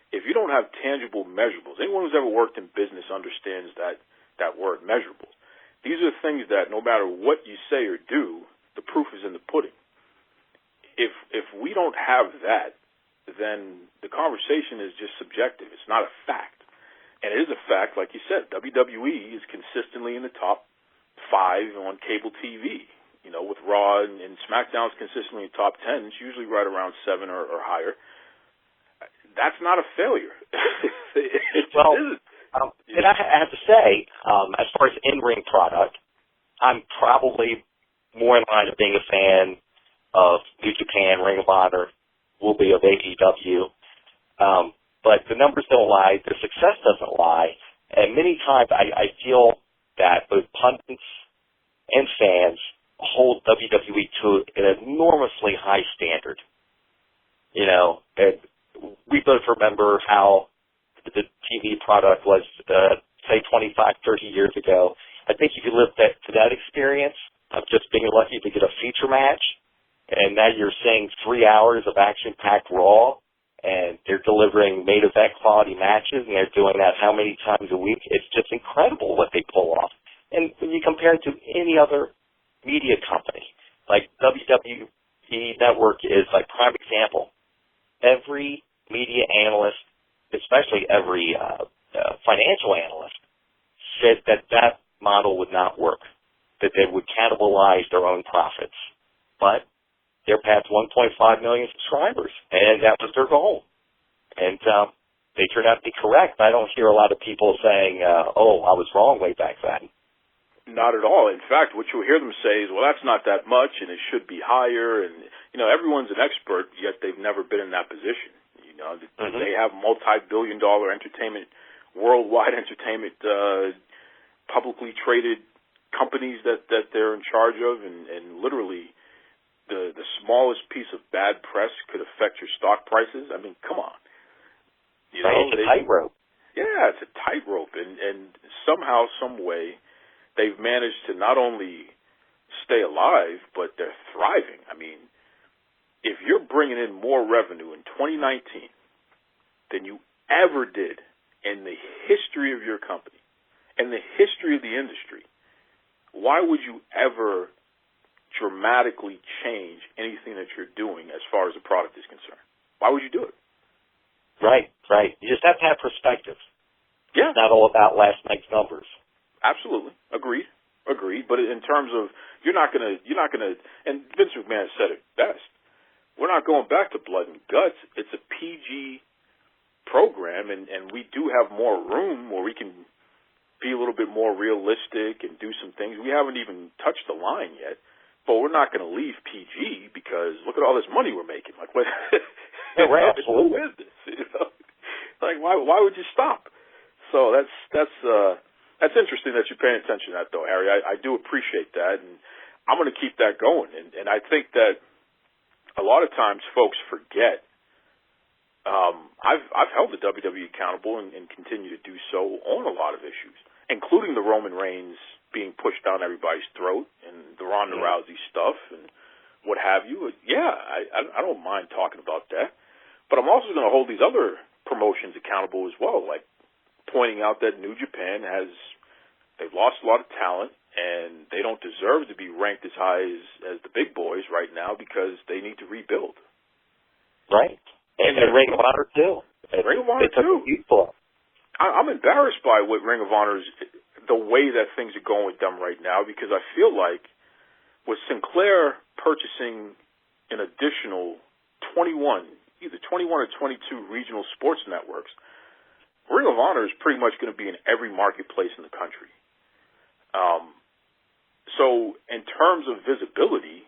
If you don't have tangible measurables, anyone who's ever worked in business understands that word, measurables. These are things that no matter what you say or do, the proof is in the pudding. If we don't have that, then the conversation is just subjective. It's not a fact. And it is a fact, like you said, WWE is consistently in the top 5 on cable TV. You know, with Raw and SmackDown's consistently in the top 10. It's usually right around 7 or higher. That's not a failure. And I have to say, as far as in-ring product, I'm probably more in line of being a fan of New Japan, Ring of Honor, will be of AEW. But the numbers don't lie. The success doesn't lie. And many times I feel that both pundits and fans hold WWE to an enormously high standard. You know, and we both remember how the TV product was, say, 25, 30 years ago. I think if you lived to that experience of just being lucky to get a feature match, and now you're seeing 3 hours of action-packed Raw, and they're delivering main-event quality matches, and they're doing that how many times a week? It's just incredible what they pull off. And when you compare it to any other media company, like WWE Network is like prime example. Every media analyst, especially every financial analyst, said that model would not work, that they would cannibalize their own profits. But they're past 1.5 million subscribers, and that was their goal. And they turned out to be correct. I don't hear a lot of people saying, oh, I was wrong way back then. Not at all. In fact, what you'll hear them say is, well, that's not that much, and it should be higher. And, you know, everyone's an expert, yet they've never been in that position. You know, they have multi-billion-dollar entertainment, worldwide entertainment, publicly traded companies that they're in charge of, and literally the smallest piece of bad press could affect your stock prices. I mean, come on. You know, it's a tightrope. Yeah, it's a tightrope, and somehow, some way, they've managed to not only stay alive, but they're thriving. I mean, if you're bringing in more revenue in 2019 than you ever did in the history of your company, in the history of the industry, why would you ever dramatically change anything that you're doing as far as the product is concerned? Why would you do it? Right. You just have to have perspective. Yeah. It's not all about last night's numbers. Absolutely. Agreed. But in terms of, you're not gonna, and Vince McMahon said it best, we're not going back to blood and guts. It's a PG program, and we do have more room where we can be a little bit more realistic and do some things. We haven't even touched the line yet, but we're not going to leave PG because look at all this money we're making. Like, what? Yeah, right, absolutely. Who is this? You know? Like, why would you stop? So that's interesting that you're paying attention to that, though, Harry. I do appreciate that, and I'm going to keep that going. And I think that a lot of times folks forget. I've held the WWE accountable and continue to do so on a lot of issues, including the Roman Reigns being pushed down everybody's throat and the Ronda Rousey stuff and what have you. Yeah, I don't mind talking about that. But I'm also going to hold these other promotions accountable as well, like pointing out that New Japan they've lost a lot of talent and they don't deserve to be ranked as high as the big boys right now because they need to rebuild. Right. And Ring of Honor, too. Ring of Honor, too. I'm embarrassed by what Ring of Honor's, the way that things are going with them right now, because I feel like with Sinclair purchasing an additional either 21 or 22 regional sports networks, Ring of Honor is pretty much going to be in every marketplace in the country. So in terms of visibility,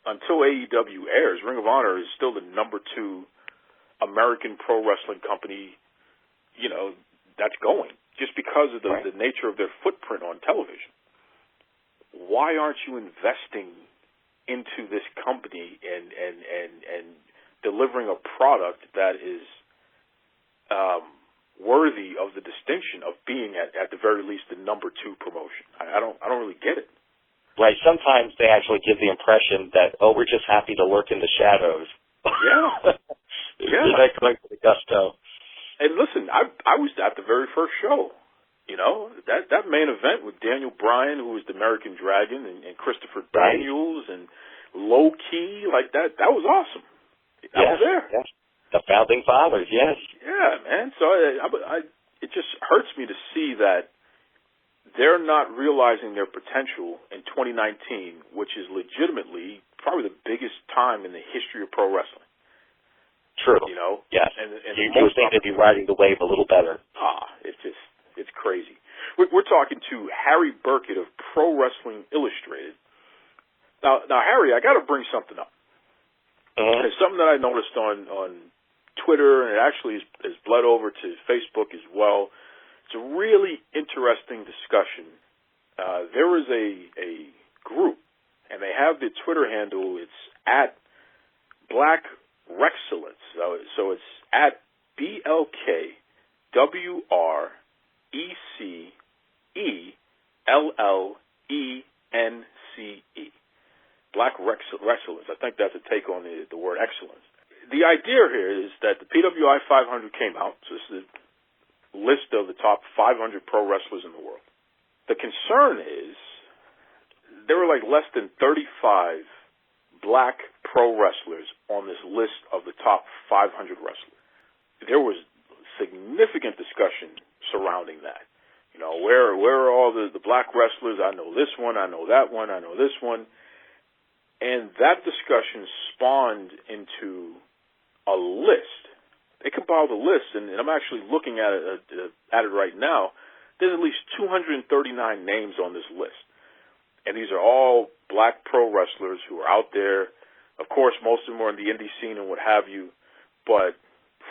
until AEW airs, Ring of Honor is still the number 2 American pro wrestling company, that's going, just because of the nature of their footprint on television. Why aren't you investing into this company and delivering a product that is worthy of the distinction of being at the very least the number 2 promotion? I don't really get it. Right. Sometimes they actually give the impression that, we're just happy to lurk in the shadows. Yeah. Yeah. They're going for the gusto. And listen, I was at the very first show. That main event with Daniel Bryan, who was the American Dragon, and Christopher Daniels, and Low Key, like that was awesome. I was there. Yes. The Founding Fathers, yes. Yeah, man. So it just hurts me to see that they're not realizing their potential in 2019, which is legitimately probably the biggest time in the history of pro wrestling. True. Yes. And you would think they'd be riding the wave a little better. It's crazy. We're talking to Harry Burkett of Pro Wrestling Illustrated. Now, Harry, I got to bring something up. And it's something that I noticed on Twitter, and it actually has bled over to Facebook as well. It's a really interesting discussion. There is a group, and they have the Twitter handle. It's at Black Rexcellence. So it's at BLKWRECELLENCE. Black Rexcellence. I think that's a take on the word excellence. The idea here is that the PWI 500 came out. So this is a list of the top 500 pro wrestlers in the world. The concern is there were like less than 35 black pro wrestlers on this list of the top 500 wrestlers. There was significant discussion surrounding that. Where are all the black wrestlers? I know this one, I know that one, I know this one. And that discussion spawned into a list. They compiled a list, and I'm actually looking at it right now. There's at least 239 names on this list. And these are all black pro wrestlers who are out there. Of course, most of them are in the indie scene and what have you. But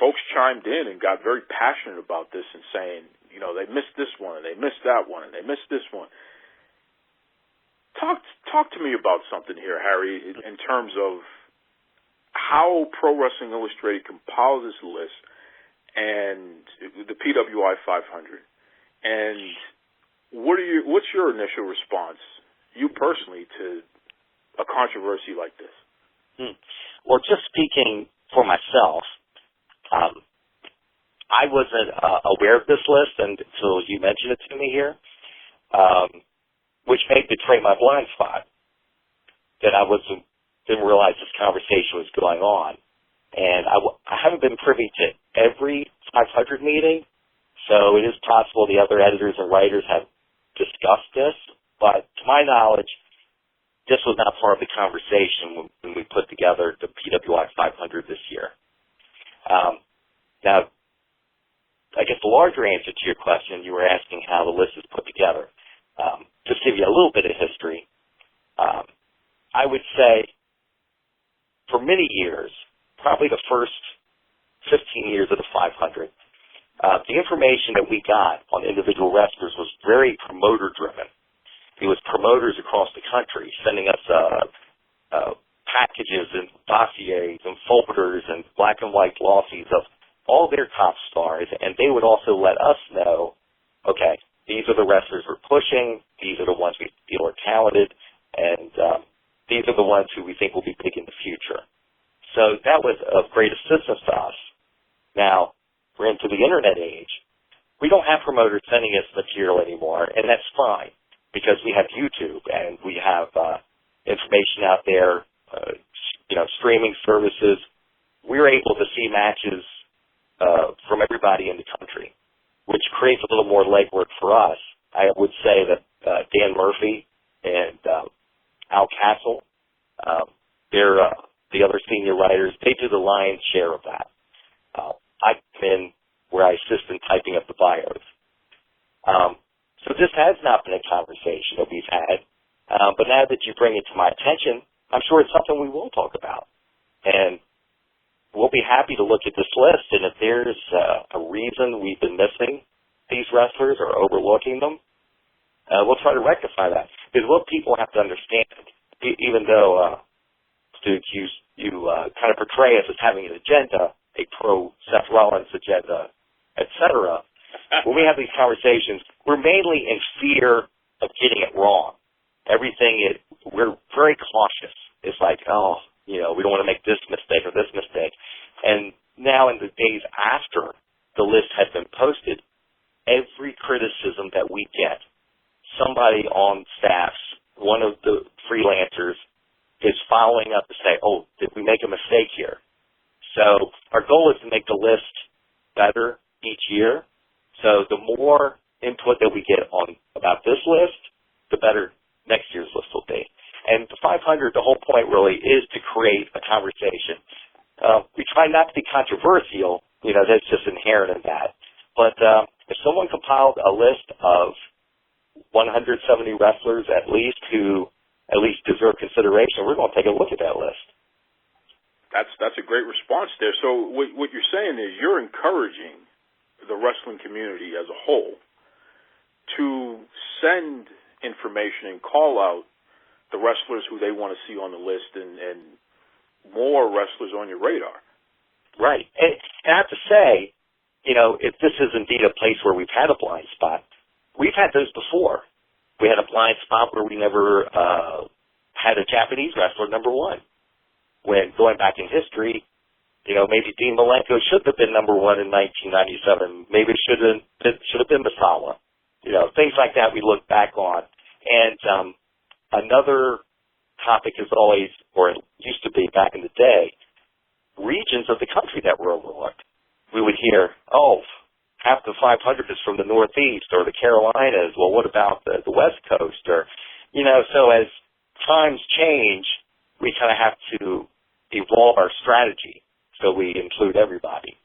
folks chimed in and got very passionate about this and saying, they missed this one, and they missed that one, and they missed this one. Talk to me about something here, Harry, in terms of how Pro Wrestling Illustrated compiled this list and the PWI 500. And what's your initial response you personally to a controversy like this? Well, just speaking for myself, I wasn't aware of this list until you mentioned it to me here, which may betray my blind spot, that I didn't realize this conversation was going on. And I haven't been privy to every 500 meeting, so it is possible the other editors and writers have discussed this, but to my knowledge, this was not part of the conversation when we put together the PWI 500 this year. Now, I guess the larger answer to your question, you were asking how the list is put together. Just to give you a little bit of history, I would say for many years, probably the first 15 years of the 500, the information that we got on individual wrestlers was very promoter-driven. It was promoters across the country sending us packages and dossiers and folders and black and white glossies of all their top stars, and they would also let us know, okay, these are the wrestlers we're pushing, these are the ones we feel are talented, and these are the ones who we think will be big in the future. So that was of great assistance to us. Now, we're into the internet age. We don't have promoters sending us material anymore, and that's fine, because we have YouTube and we have information out there, streaming services. We're able to see matches from everybody in the country, which creates a little more legwork for us. I would say that Dan Murphy and Al Castle, they're the other senior writers. They do the lion's share of that. I come in where I assist in typing up the bios. So this has not been a conversation that we've had, but now that you bring it to my attention, I'm sure it's something we will talk about. And we'll be happy to look at this list, and if there's a reason we've been missing these wrestlers or overlooking them, we'll try to rectify that. Because what people have to understand, even though, Stu, you kind of portray us as having an agenda, a pro-Seth Rollins agenda, etc., when we have these conversations, we're mainly in fear of getting it wrong. We're very cautious. It's like, we don't want to make this mistake or this mistake. And now in the days after the list has been posted, every criticism that we get, somebody on staff, one of the freelancers, is following up to say, did we make a mistake here? So our goal is to make the list better each year. So the more input that we get on about this list, the better next year's list will be. And the 500, the whole point really is to create a conversation. We try not to be controversial, that's just inherent in that. But if someone compiled a list of 170 wrestlers at least who at least deserve consideration, we're going to take a look at that list. That's a great response there. So what you're saying is you're encouraging the wrestling community as a whole to send information and call out the wrestlers who they want to see on the list and more wrestlers on your radar. Right. And I have to say, if this is indeed a place where we've had a blind spot, we've had those before. We had a blind spot where we never had a Japanese wrestler number one. When going back in history, maybe Dean Malenko should have been number one in 1997. Maybe it should have been Masala. Things like that we look back on. And another topic is always, or it used to be back in the day, regions of the country that were overlooked. We would hear, half the 500 is from the Northeast or the Carolinas. Well, what about the West Coast? Or, so as times change, we kind of have to evolve our strategy so we include everybody.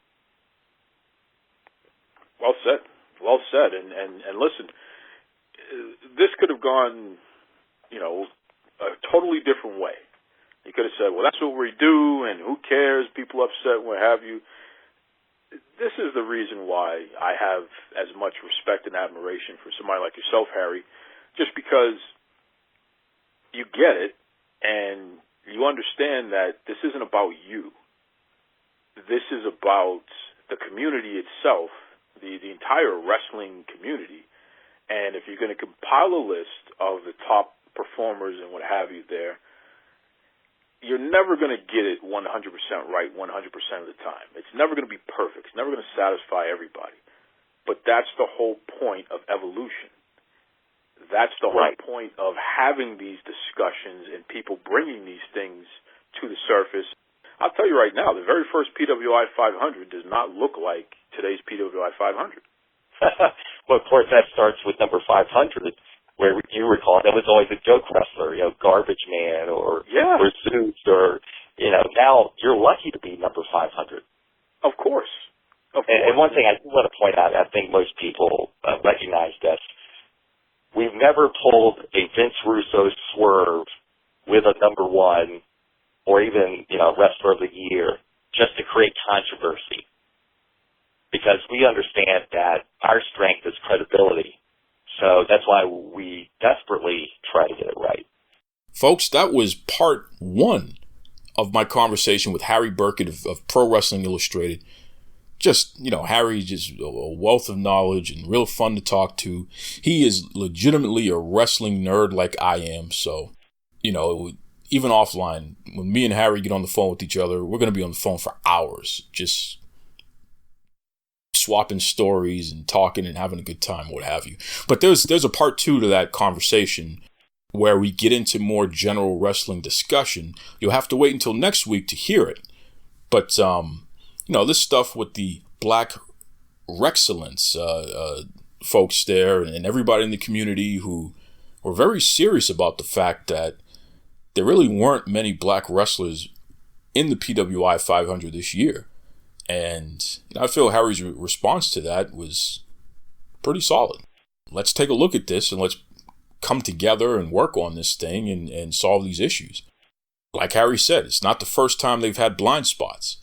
Well said. Well said. And listen, this could have gone, a totally different way. You could have said, well, that's what we do, and who cares? People upset, what have you. This is the reason why I have as much respect and admiration for somebody like yourself, Harry, just because you get it and you understand that this isn't about you. This is about the community itself, the entire wrestling community. And if you're going to compile a list of the top performers and what have you there. You're never going to get it 100% right 100% of the time. It's never going to be perfect. It's never going to satisfy everybody. But that's the whole point of evolution. That's the whole point of having these discussions and people bringing these things to the surface. I'll tell you right now, the very first PWI 500 does not look like today's PWI 500. Well, of course, that starts with number 500, where you recall that was always a joke wrestler, Garbage Man or Zeus, or, now you're lucky to be number 500. Of course. And one thing I do want to point out, I think most people recognize this. We've never pulled a Vince Russo swerve with a number one or even, Wrestler of the Year just to create controversy. Because we understand that our strength is credibility. So that's why we desperately try to get it right. Folks, that was part 1 of my conversation with Harry Burkett of Pro Wrestling Illustrated. Just, Harry's just a wealth of knowledge and real fun to talk to. He is legitimately a wrestling nerd like I am. So, even offline, when me and Harry get on the phone with each other, we're going to be on the phone for hours, just swapping stories and talking and having a good time, what have you. But there's a part 2 to that conversation where we get into more general wrestling discussion. You'll have to wait until next week to hear it. But, this stuff with the Black Rexcellence folks there and everybody in the community who were very serious about the fact that there really weren't many black wrestlers in the PWI 500 this year. And I feel Harry's response to that was pretty solid. Let's take a look at this and let's come together and work on this thing and solve these issues. Like Harry said, it's not the first time they've had blind spots.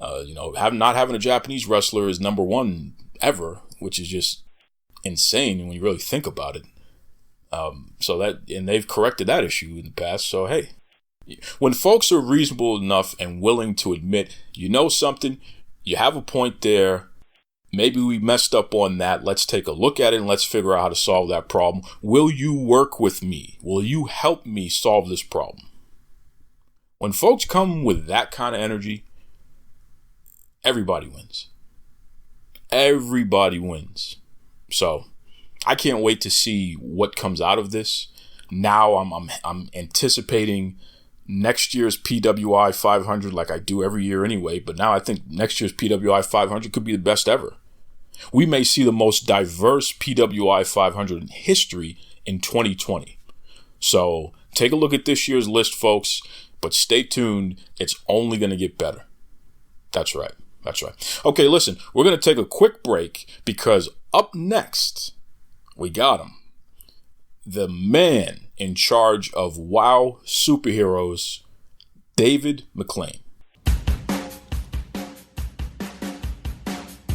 Not having a Japanese wrestler is number 1 ever, which is just insane when you really think about it. And they've corrected that issue in the past. So, hey, when folks are reasonable enough and willing to admit, something, you have a point there. Maybe we messed up on that. Let's take a look at it and let's figure out how to solve that problem. Will you work with me? Will you help me solve this problem? When folks come with that kind of energy, everybody wins. Everybody wins. So I can't wait to see what comes out of this. Now I'm anticipating next year's PWI 500 like I do every year anyway, but now I think next year's PWI 500 could be the best ever. We may see the most diverse PWI 500 in history in 2020. So take a look at this year's list, folks, but stay tuned. It's only going to get better. That's right. Okay, listen, we're going to take a quick break because up next, we got him. The man in charge of WOW Superheroes, David McLane.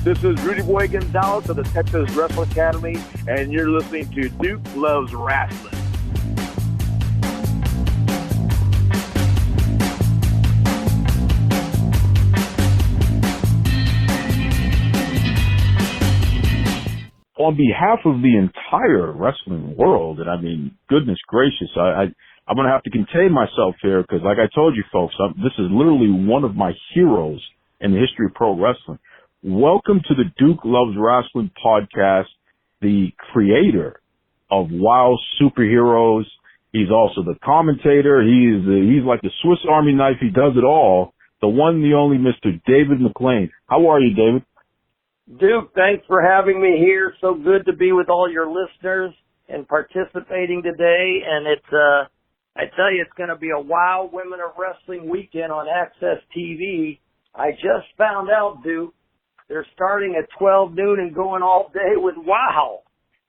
This is Rudy Boy Gonzalez of the Texas Wrestling Academy, and you're listening to Duke Loves Rasslin. On behalf of the entire wrestling world, and goodness gracious, I'm going to have to contain myself here because, like I told you folks, this is literally one of my heroes in the history of pro wrestling. Welcome to the Duke Loves Wrestling podcast, the creator of WOW Superheroes. He's also the commentator. He's like the Swiss Army knife. He does it all. The one, the only Mr. David McLane. How are you, David? Duke, thanks for having me here. So good to be with all your listeners and participating today. And I tell you, it's going to be a WOW Women of Wrestling weekend on AXSTV. I just found out, Duke, they're starting at 12 noon and going all day with WOW.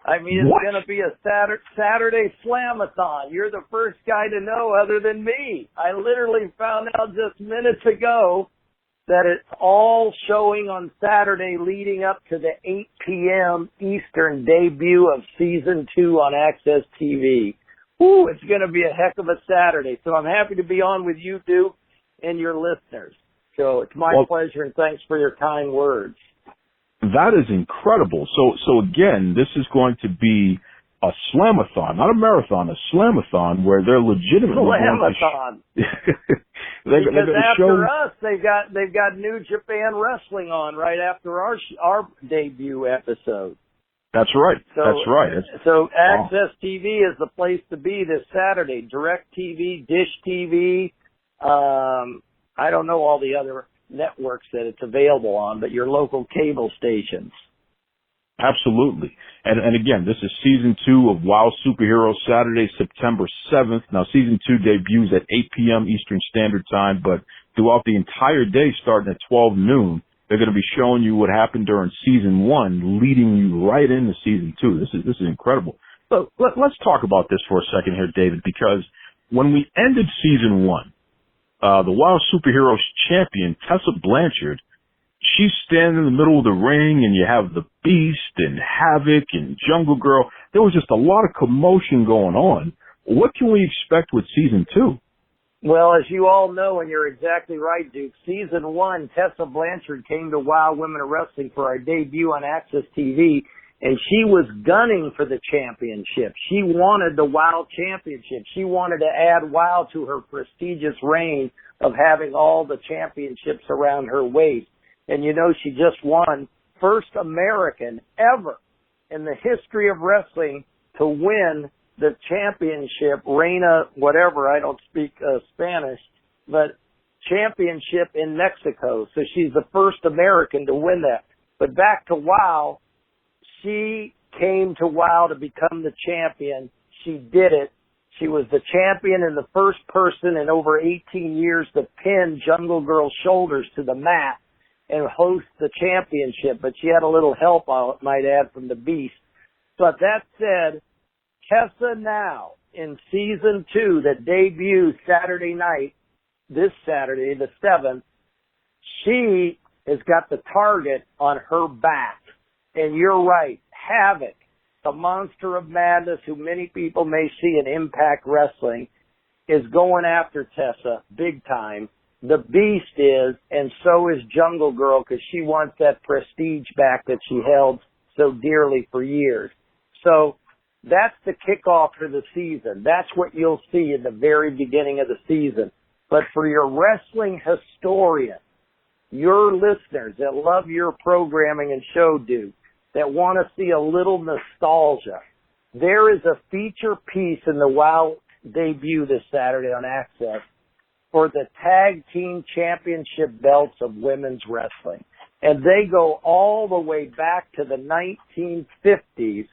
It's going to be a Saturday Slamathon. You're the first guy to know other than me. I literally found out just minutes ago that it's all showing on Saturday leading up to the 8 p.m. Eastern debut of Season 2 on AXSTV. Ooh, it's going to be a heck of a Saturday. So I'm happy to be on with you, Duke, and your listeners. So it's my pleasure, and thanks for your kind words. That is incredible. So again, this is going to be a Slamathon, not a marathon, a Slamathon, where they're legitimately Slamathon. They're because after show... us, they've got New Japan Wrestling on right after our debut episode. That's right. That's right. So AXSTV is the place to be this Saturday. DirecTV, Dish TV. I don't know all the other networks that it's available on, but your local cable stations. Absolutely. And again, this is season 2 of WoW Superheroes, Saturday, September 7th. Now, season 2 debuts at 8 p.m. Eastern Standard Time, but throughout the entire day, starting at 12 noon, they're going to be showing you what happened during season 1, leading you right into season 2. This is incredible. So let's talk about this for a second here, David, because when we ended season 1, the WoW Superheroes champion, Tessa Blanchard, she's standing in the middle of the ring, and you have the Beast and Havoc and Jungle Girl. There was just a lot of commotion going on. What can we expect with season 2? Well, as you all know, and you're exactly right, Duke, season 1, Tessa Blanchard came to WoW Women of Wrestling for our debut on AXSTV, and she was gunning for the championship. She wanted the WoW championship. She wanted to add WoW to her prestigious reign of having all the championships around her waist. And you know, she just won first American ever in the history of wrestling to win the championship, Reina, whatever, I don't speak Spanish, but championship in Mexico. So she's the first American to win that. But back to WoW, she came to WoW to become the champion. She did it. She was the champion and the first person in over 18 years to pin Jungle Girl's shoulders to the mat and host the championship. But she had a little help, I might add, from the Beast. But that said, Tessa now in season 2 that debuts Saturday night, this Saturday, the 7th, she has got the target on her back. And you're right, Havoc, the monster of madness who many people may see in Impact Wrestling, is going after Tessa big time. The Beast is, and so is Jungle Girl, because she wants that prestige back that she held so dearly for years. So that's the kickoff for the season. That's what you'll see in the very beginning of the season. But for your wrestling historian, your listeners that love your programming and show, Duke, that want to see a little nostalgia, there is a feature piece in the WoW debut this Saturday on Access for the Tag Team Championship belts of women's wrestling. And they go all the way back to the 1950s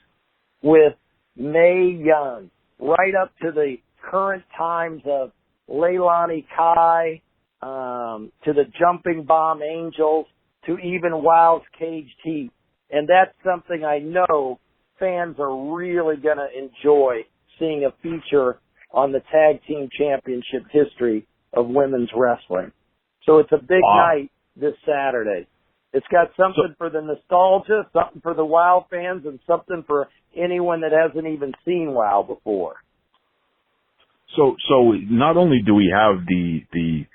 with Mae Young, right up to the current times of Leilani Kai, to the Jumping Bomb Angels, to even WoW's Caged Heat. And that's something I know fans are really going to enjoy, seeing a feature on the Tag Team Championship history of women's wrestling. So it's a big night this Saturday. It's got something for the nostalgia, something for the WoW fans, and something for anyone that hasn't even seen WoW before. So not only do we have the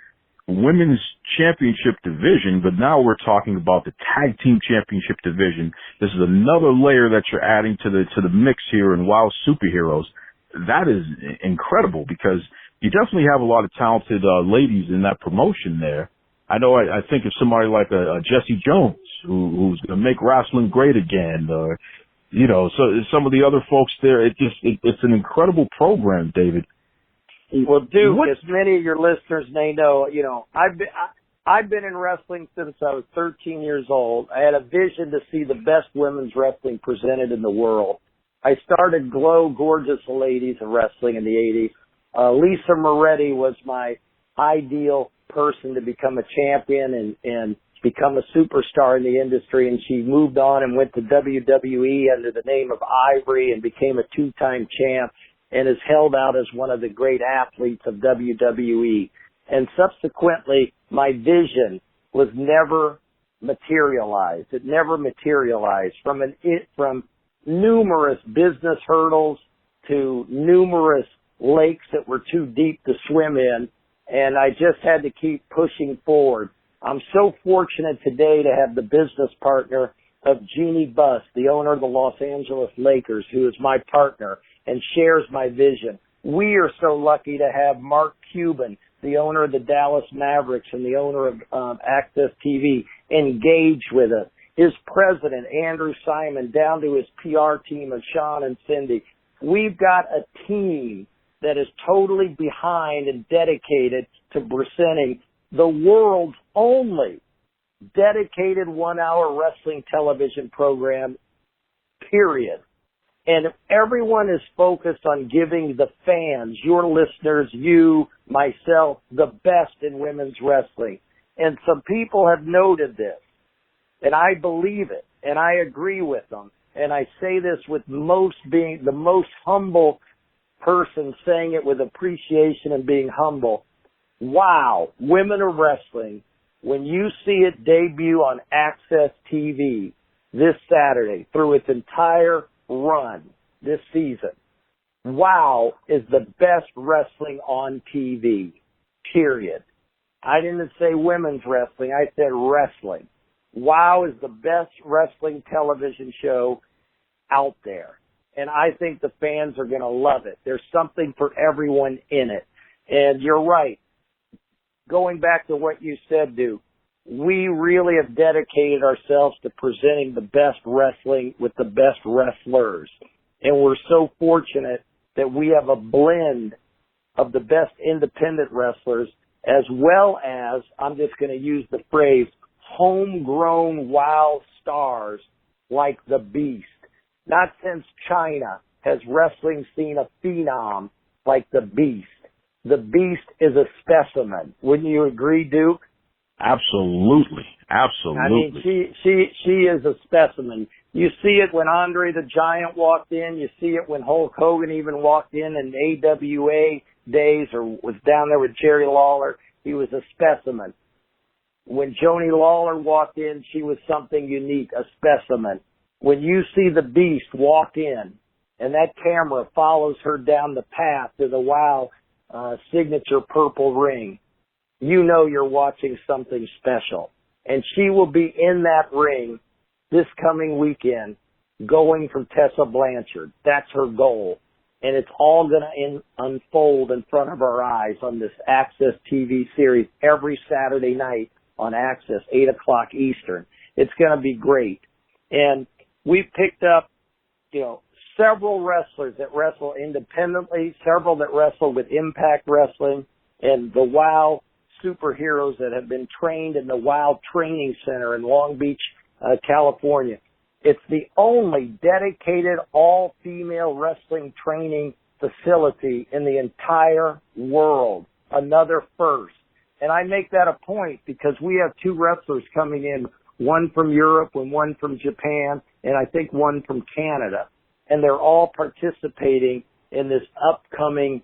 women's championship division, but now we're talking about the tag team championship division. This is another layer that you're adding to the mix here in WoW Superheroes. That is incredible, because you definitely have a lot of talented ladies in that promotion there. I know I think of somebody like a Jessie Jones who's going to make Rasslin great again, or so some of the other folks there. It's an incredible program, David. Well, Duke, as many of your listeners may know, I've been in wrestling since I was 13 years old. I had a vision to see the best women's wrestling presented in the world. I started Glow Gorgeous Ladies of Wrestling in the 80s. Lisa Moretti was my ideal person to become a champion and become a superstar in the industry, and she moved on and went to WWE under the name of Ivory and became a 2-time champ, and is held out as one of the great athletes of WWE. And subsequently, my vision was never materialized. It never materialized from numerous business hurdles to numerous lakes that were too deep to swim in, and I just had to keep pushing forward. I'm so fortunate today to have the business partner of Jeannie Buss, the owner of the Los Angeles Lakers, who is my partner and shares my vision. We are so lucky to have Mark Cuban, the owner of the Dallas Mavericks and the owner of AXSTV, engage with us. His president, Andrew Simon, down to his PR team of Sean and Cindy. We've got a team that is totally behind and dedicated to presenting the world's only dedicated 1-hour wrestling television program, period. And if everyone is focused on giving the fans, your listeners, you, myself, the best in women's wrestling. And some people have noted this, and I believe it, and I agree with them. And I say this with being the most humble person, saying it with appreciation and being humble. Wow, Women of Wrestling, when you see it debut on AXS TV this Saturday through its entire run this season, WOW is the best wrestling on TV, period. I didn't say women's wrestling, I said wrestling. WOW is the best wrestling television show out there. And I think the fans are going to love it. There's something for everyone in it. And you're right. Going back to what you said, Duke, we really have dedicated ourselves to presenting the best wrestling with the best wrestlers. And we're so fortunate that we have a blend of the best independent wrestlers as well as, I'm just going to use the phrase, homegrown WOW stars like the Beast. Not since China has wrestling seen a phenom like the Beast. The Beast is a specimen. Wouldn't you agree, Duke? Absolutely. Absolutely. I mean, she is a specimen. You see it when Andre the Giant walked in. You see it when Hulk Hogan even walked in AWA days or was down there with Jerry Lawler. He was a specimen. When Joni Lawler walked in, she was something unique, a specimen. When you see the Beast walk in and that camera follows her down the path to the WOW signature purple ring, you know you're watching something special. And she will be in that ring this coming weekend going from Tessa Blanchard. That's her goal. And it's all going to unfold in front of our eyes on this AXS TV series every Saturday night on AXS, 8 o'clock Eastern. It's going to be great. And we've picked up, several wrestlers that wrestle independently, several that wrestle with Impact Wrestling, and the WOW superheroes that have been trained in the WOW Training Center in Long Beach, California. It's the only dedicated all-female wrestling training facility in the entire world. Another first. And I make that a point because we have 2 wrestlers coming in, one from Europe and one from Japan, and I think one from Canada. And they're all participating in this upcoming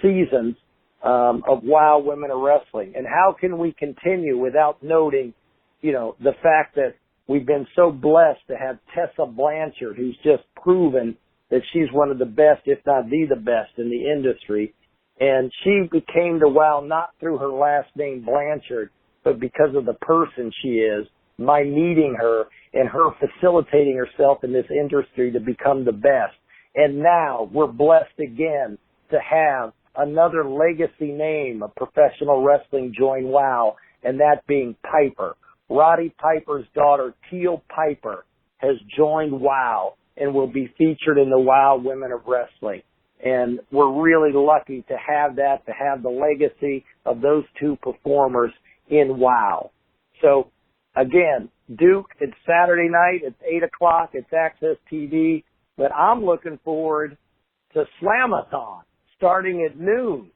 seasons of WOW Women of Wrestling. And how can we continue without noting, the fact that we've been so blessed to have Tessa Blanchard, who's just proven that she's one of the best, if not the best in the industry. And she became to WOW not through her last name Blanchard, but because of the person she is, my meeting her and her facilitating herself in this industry to become the best. And now we're blessed again to have another legacy name of professional wrestling join WOW, and that being Piper. Roddy Piper's daughter, Teal Piper, has joined WOW and will be featured in the WOW Women of Wrestling. And we're really lucky to have that, to have the legacy of those 2 performers in WOW. So, again, Duke, it's Saturday night, it's 8 o'clock, it's AXS TV, but I'm looking forward to Slamathon starting at noon.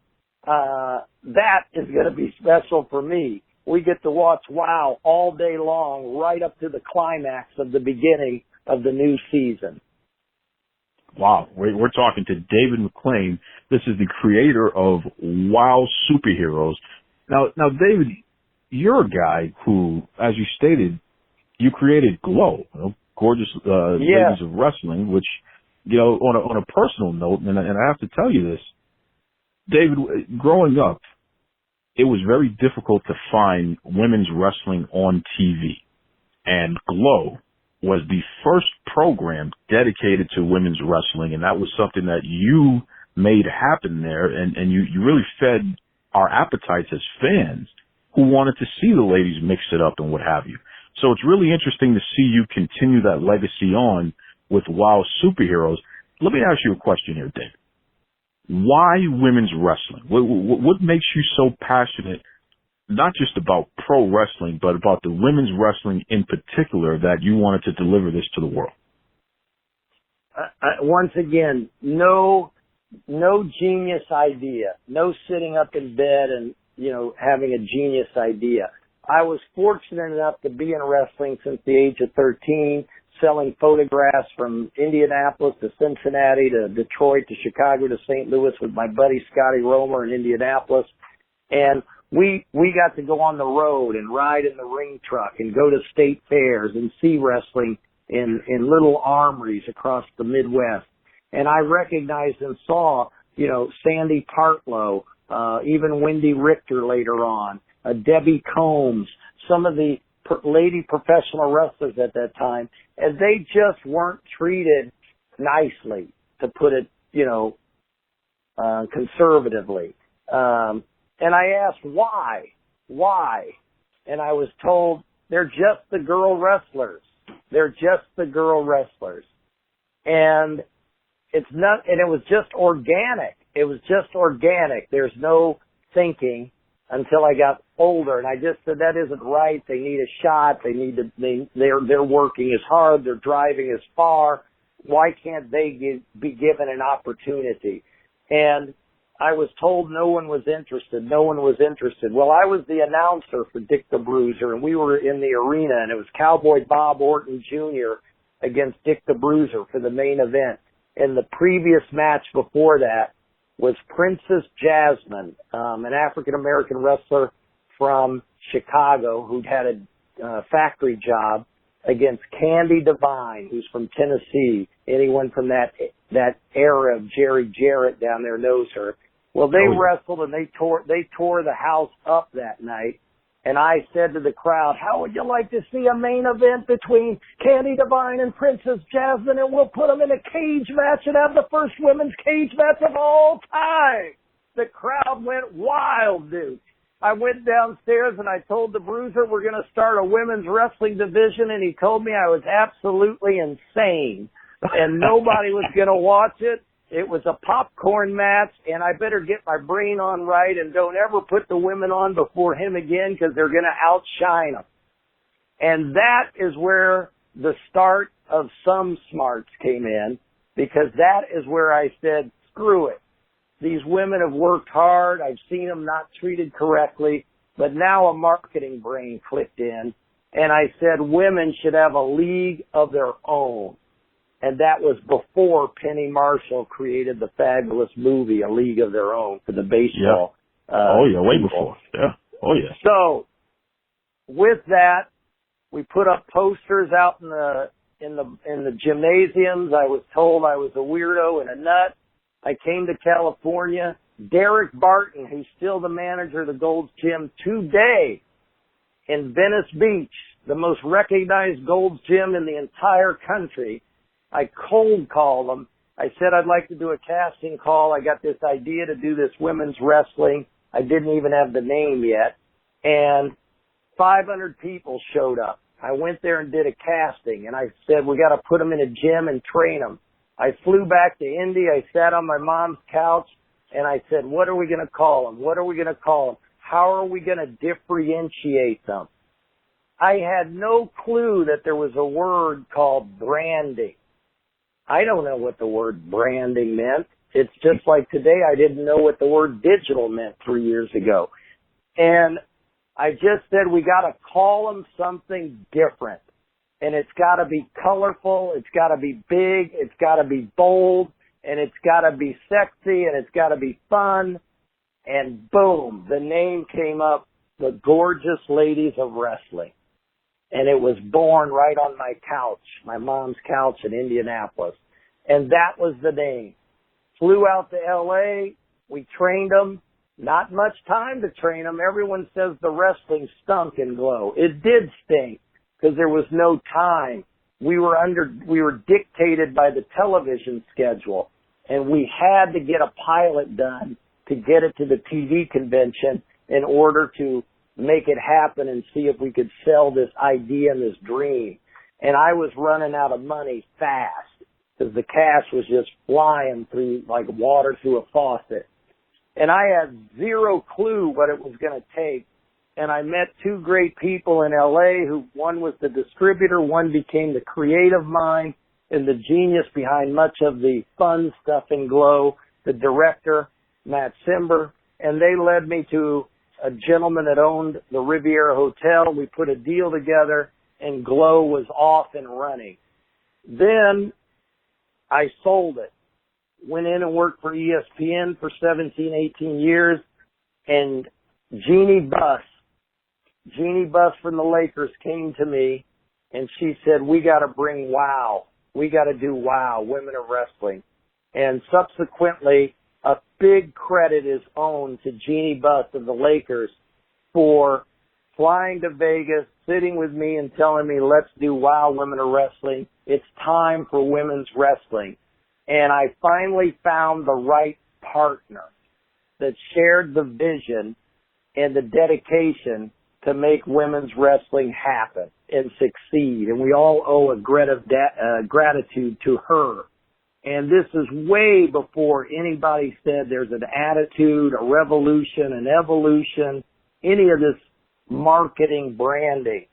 That is going to be special for me. We get to watch WOW all day long, right up to the climax of the beginning of the new season. Wow, we're talking to David McLane. This is the creator of WOW Superheroes. Now, David, you're a guy who, as you stated, you created Glow, gorgeous ladies of wrestling, which, on a personal note, and I have to tell you this, David, growing up, it was very difficult to find women's wrestling on TV. And Glow was the first program dedicated to women's wrestling, and that was something that you made happen there, and you really fed our appetites as fans who wanted to see the ladies mix it up and what have you. So it's really interesting to see you continue that legacy on with WOW Superheroes. Let me ask you a question here, Dave. Why women's wrestling? What makes you so passionate, not just about pro wrestling, but about the women's wrestling in particular, that you wanted to deliver this to the world? Once again, no genius idea, no sitting up in bed and, having a genius idea. I was fortunate enough to be in wrestling since the age of 13, selling photographs from Indianapolis to Cincinnati to Detroit to Chicago to St. Louis with my buddy Scotty Romer in Indianapolis. And we got to go on the road and ride in the ring truck and go to state fairs and see wrestling in little armories across the Midwest. And I recognized and saw, Sandy Partlow, even Wendy Richter later on, Debbie Combs, some of the lady professional wrestlers at that time, and they just weren't treated nicely, to put it, conservatively. And I asked why, and I was told they're just the girl wrestlers. They're just the girl wrestlers. And it's not, and it was just organic. It was just organic. There's no thinking until I got older, and I just said that isn't right. They need a shot. They're working as hard. They're driving as far. Why can't they be given an opportunity? And I was told no one was interested. No one was interested. Well, I was the announcer for Dick the Bruiser, and we were in the arena, and it was Cowboy Bob Orton Jr. against Dick the Bruiser for the main event. And the previous match before that was Princess Jasmine, an African-American wrestler from Chicago who'd had a factory job, against Candy Devine, who's from Tennessee. Anyone from that era of Jerry Jarrett down there knows her. Well, they wrestled and they tore the house up that night. And I said to the crowd, how would you like to see a main event between Candy Devine and Princess Jasmine, and we'll put them in a cage match and have the first women's cage match of all time? The crowd went wild, dude. I went downstairs and I told the Bruiser we're going to start a women's wrestling division, and he told me I was absolutely insane and nobody was going to watch it. It was a popcorn match, and I better get my brain on right and don't ever put the women on before him again, because they're going to outshine them. And that is where the start of Some Smarts came in, because that is where I said, screw it. These women have worked hard. I've seen them not treated correctly, but now a marketing brain clicked in, and I said women should have a league of their own. And that was before Penny Marshall created the fabulous movie, A League of Their Own, for the baseball. Yeah. Way before. Yeah. Oh, yeah. So, with that, we put up posters out in the gymnasiums. I was told I was a weirdo and a nut. I came to California. Derek Barton, who's still the manager of the Gold's Gym today in Venice Beach, the most recognized Gold's Gym in the entire country, I cold called them. I said I'd like to do a casting call. I got this idea to do this women's wrestling. I didn't even have the name yet. And 500 people showed up. I went there and did a casting, and I said, we got to put them in a gym and train them. I flew back to Indy. I sat on my mom's couch, and I said, what are we going to call them? What are we going to call them? How are we going to differentiate them? I had no clue that there was a word called branding. I don't know what the word branding meant. It's just like today I didn't know what the word digital meant 3 years ago. And I just said we got to call them something different. And it's got to be colorful, it's got to be big, it's got to be bold, and it's got to be sexy, and it's got to be fun. And boom, the name came up, the Gorgeous Ladies of Wrestling. And it was born right on my couch, my mom's couch in Indianapolis. And that was the name. Flew out to L.A., we trained them. Not much time to train them. Everyone says the wrestling stunk in Glow. It did stink because there was no time. we were dictated by the television schedule, and we had to get a pilot done to get it to the TV convention in order to make it happen and see if we could sell this idea and this dream. And I was running out of money fast because the cash was just flying through like water through a faucet. And I had zero clue what it was going to take. And I met two great people in LA who, one was the distributor, one became the creative mind and the genius behind much of the fun stuff in Glow, the director, Matt Simber. And they led me to a gentleman that owned the Riviera Hotel. We put a deal together and Glow was off and running. Then I sold it. Went in and worked for ESPN for 17, 18 years. And Jeannie Buss from the Lakers came to me and she said, we got to bring WOW. We got to do WOW, Women of Wrestling. And subsequently, a big credit is owed to Jeannie Buss of the Lakers for flying to Vegas, sitting with me and telling me, let's do WOW, Women of Wrestling. It's time for women's wrestling. And I finally found the right partner that shared the vision and the dedication to make women's wrestling happen and succeed. And we all owe a gratitude to her. And this is way before anybody said there's an attitude, a revolution, an evolution, any of this marketing branding.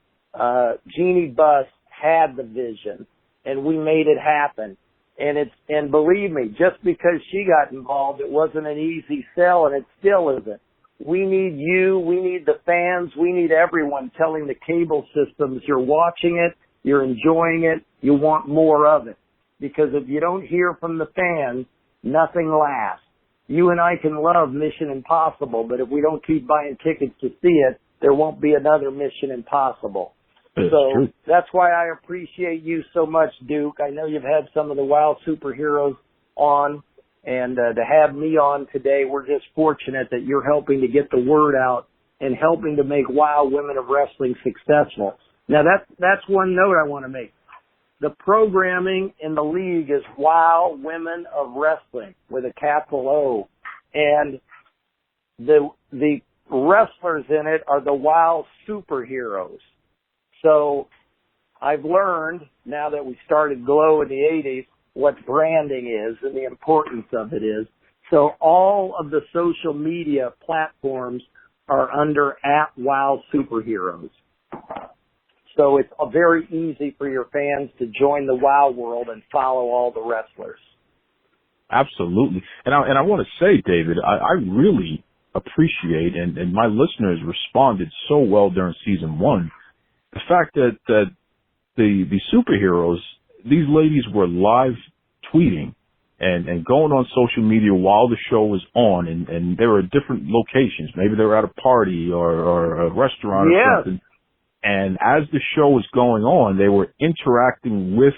Jeannie Buss had the vision and we made it happen. And believe me, just because she got involved, it wasn't an easy sell and it still isn't. We need you, we need the fans, we need everyone telling the cable systems you're watching it, you're enjoying it, you want more of it. Because if you don't hear from the fans, nothing lasts. You and I can love Mission Impossible, but if we don't keep buying tickets to see it, there won't be another Mission Impossible. So that's why I appreciate you so much, Duke. I know you've had some of the WOW superheroes on, and to have me on today, we're just fortunate that you're helping to get the word out and helping to make WOW Women of Wrestling successful. Now that's one note I want to make. The programming in the league is WOW Women of Wrestling with a capital O. And the wrestlers in it are the WOW superheroes. So I've learned, now that we started Glow in the 80s, what branding is and the importance of it is. So all of the social media platforms are under @WOW Superheroes. So it's very easy for your fans to join the WOW world and follow all the wrestlers. Absolutely. And I want to say, David, I really appreciate, and my listeners responded so well during season 1, the fact that the superheroes, these ladies were live tweeting and going on social media while the show was on, and they were at different locations. Maybe they were at a party or a restaurant or something. And as the show was going on, they were interacting with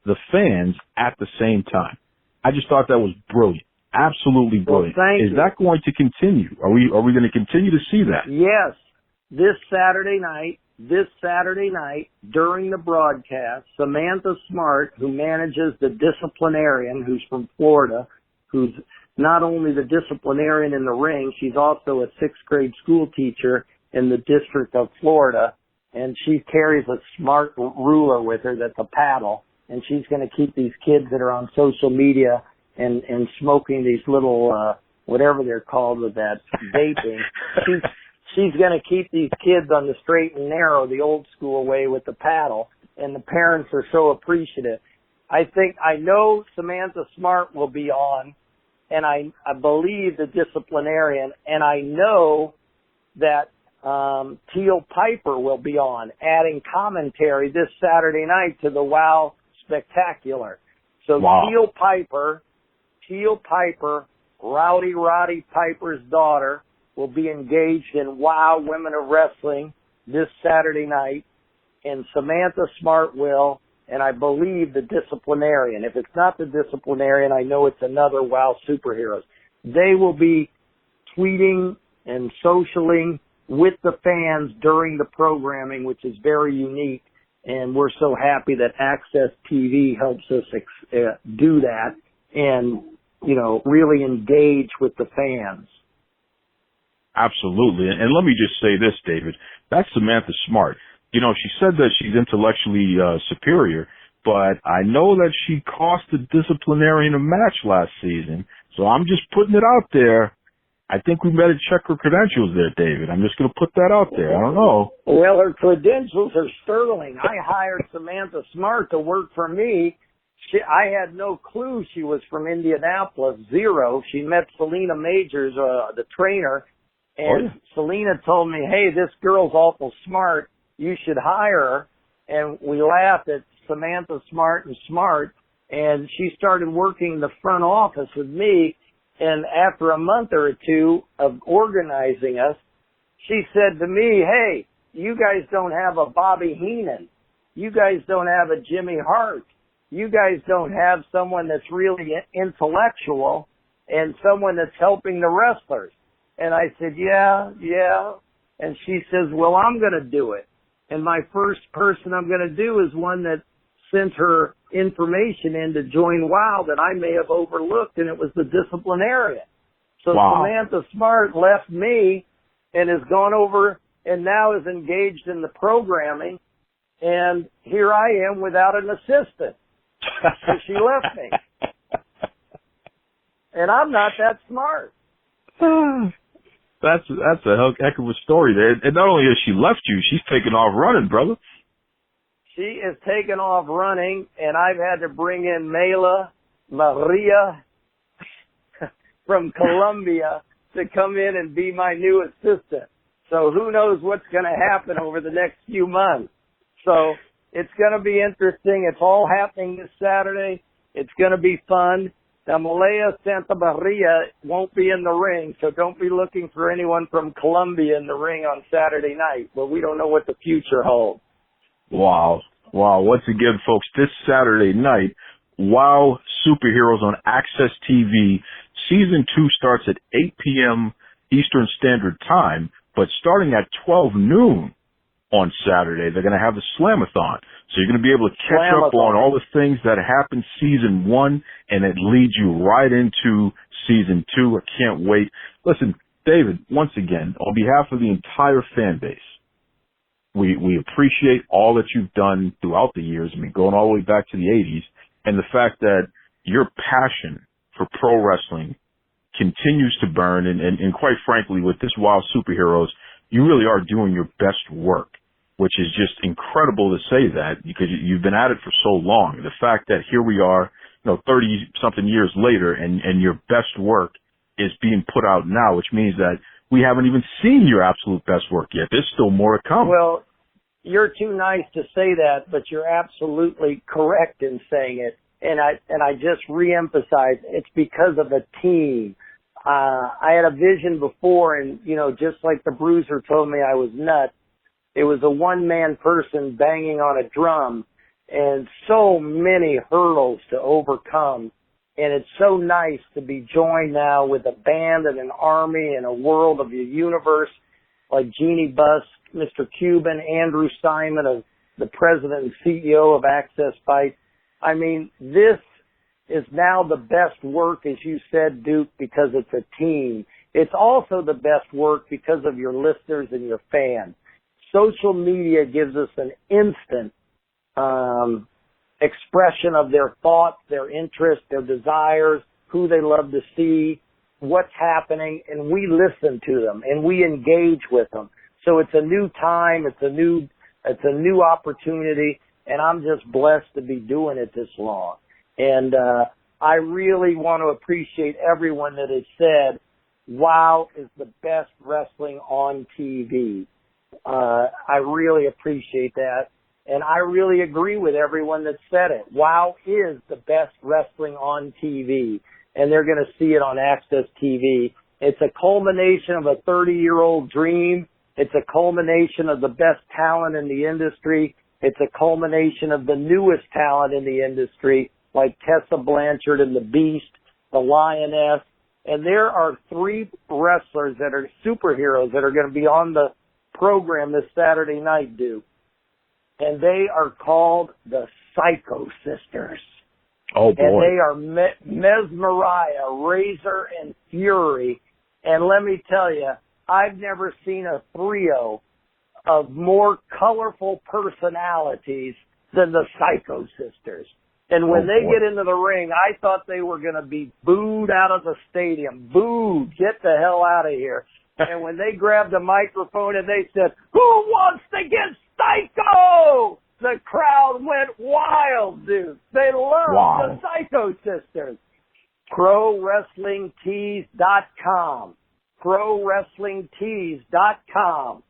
the fans at the same time. I just thought that was brilliant. Absolutely brilliant. Well, Is that going to continue? Are we going to continue to see that? Yes. This Saturday night, during the broadcast, Samantha Smart, who manages the disciplinarian, who's from Florida, who's not only the disciplinarian in the ring, she's also a 6th grade school teacher in the District of Florida, and she carries a smart ruler with her that's a paddle, and she's going to keep these kids that are on social media and smoking these little, whatever they're called with that, vaping. She's going to keep these kids on the straight and narrow, the old school way with the paddle, and the parents are so appreciative. I know Samantha Smart will be on, and I believe the disciplinarian, and I know that Teal Piper will be on, adding commentary this Saturday night to the WOW Spectacular. So wow. Teal Piper, Roddy Piper's daughter, will be engaged in WOW Women of Wrestling this Saturday night, and Samantha Smart will, and I believe the disciplinarian. If it's not the disciplinarian, I know it's another WOW Superheroes. They will be tweeting and socialing with the fans during the programming, which is very unique. And we're so happy that AXSTV helps us do that and, really engage with the fans. Absolutely. And let me just say this, David. That's Samantha Smart. She said that she's intellectually superior, but I know that she cost a disciplinarian a match last season. So I'm just putting it out there. I think we better check her credentials there, David. I'm just going to put that out there. I don't know. Well, her credentials are sterling. I hired Samantha Smart to work for me. I had no clue she was from Indianapolis, zero. She met Selena Majors, the trainer, and Selena told me, hey, this girl's awful smart. You should hire her. And we laughed at Samantha Smart, and she started working the front office with me. And after a month or two of organizing us, she said to me, hey, you guys don't have a Bobby Heenan. You guys don't have a Jimmy Hart. You guys don't have someone that's really intellectual and someone that's helping the wrestlers. And I said, yeah. And she says, well, I'm going to do it. And my first person I'm going to do is one that sent her information in to join WOW that I may have overlooked, and it was the disciplinarian. So Samantha Smart left me and has gone over and now is engaged in the programming, and here I am without an assistant. So she left me. And I'm not that smart. That's a heck of a story there. And not only has she left you, she's taken off running, brother. She is taken off running, and I've had to bring in Maria from Colombia to come in and be my new assistant. So who knows what's going to happen over the next few months. So it's going to be interesting. It's all happening this Saturday. It's going to be fun. Now, Malaya Santa Maria won't be in the ring, so don't be looking for anyone from Colombia in the ring on Saturday night. But we don't know what the future holds. Wow. Once again, folks, this Saturday night, WOW Superheroes on AXSTV. Season 2 starts at 8 p.m. Eastern Standard Time, but starting at 12 noon on Saturday, they're going to have the Slamathon. So you're going to be able to catch up on all the things that happened Season 1, and it leads you right into Season 2. I can't wait. Listen, David, once again, on behalf of the entire fan base, we appreciate all that you've done throughout the years, going all the way back to the 80s, and the fact that your passion for pro wrestling continues to burn, and quite frankly, with this WOW Superheroes, you really are doing your best work, which is just incredible to say that because you've been at it for so long. The fact that here we are, 30-something years later, and your best work is being put out now, which means that we haven't even seen your absolute best work yet. There's still more to come. Well, you're too nice to say that, but you're absolutely correct in saying it. And I just reemphasize, it's because of a team. I had a vision before, and, just like the Bruiser told me I was nuts, it was a one-man person banging on a drum and so many hurdles to overcome. And it's so nice to be joined now with a band and an army and a world of the universe like Jeannie Buss, Mr. Cuban, Andrew Simon, the president and CEO of Access Fight. I mean, this is now the best work, as you said, Duke, because it's a team. It's also the best work because of your listeners and your fans. Social media gives us an instant expression of their thoughts, their interests, their desires, who they love to see, what's happening, and we listen to them and we engage with them. So it's a new time, it's a new opportunity, and I'm just blessed to be doing it this long. And I really want to appreciate everyone that has said, WOW is the best wrestling on TV. I really appreciate that. And I really agree with everyone that said it. WOW is the best wrestling on TV. And they're going to see it on Access TV. It's a culmination of a 30-year-old dream. It's a culmination of the best talent in the industry. It's a culmination of the newest talent in the industry, like Tessa Blanchard and the Beast, the Lioness. And there are 3 wrestlers that are superheroes that are going to be on the program this Saturday night, Duke. and they are called the Psycho Sisters. Oh, boy. And they are Mesmeriah, Razor, and Fury. And let me tell you, I've never seen a trio of more colorful personalities than the Psycho Sisters. And when they get into the ring, I thought they were going to be booed out of the stadium. Booed. Get the hell out of here. And when they grabbed the microphone and they said, "Who wants to get Psycho?" the crowd went wild, dude. They love the Psycho Sisters. ProWrestlingTees.com. ProWrestlingTees.com.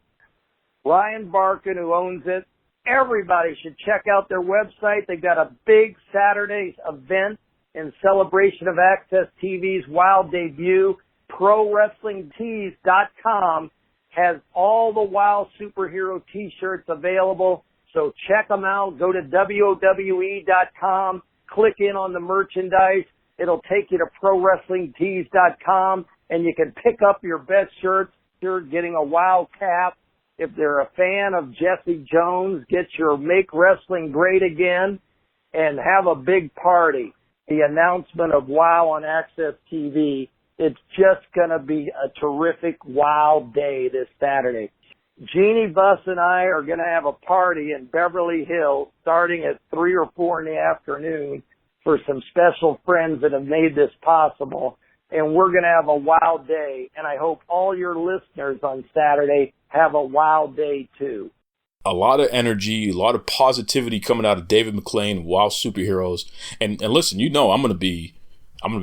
Ryan Barkin, who owns it, everybody should check out their website. They've got a big Saturday's event in celebration of Access TV's WOW debut. ProWrestlingTees.com has all the WOW superhero t-shirts available. So check them out. Go to WOWE.com. Click in on the merchandise. It'll take you to ProWrestlingTees.com, and you can pick up your best shirts. You're getting a WOW cap. If they're a fan of Jessie Jones, get your Make Wrestling Great Again and have a big party. The announcement of WOW on Access TV. It's just going to be a terrific WOW day this Saturday. Jeannie Buss and I are going to have a party in Beverly Hills starting at 3 or 4 in the afternoon for some special friends that have made this possible. And we're going to have a WOW day. And I hope all your listeners on Saturday have a WOW day too. A lot of energy, a lot of positivity coming out of David McLane, WOW Superheroes. And listen, I'm going to be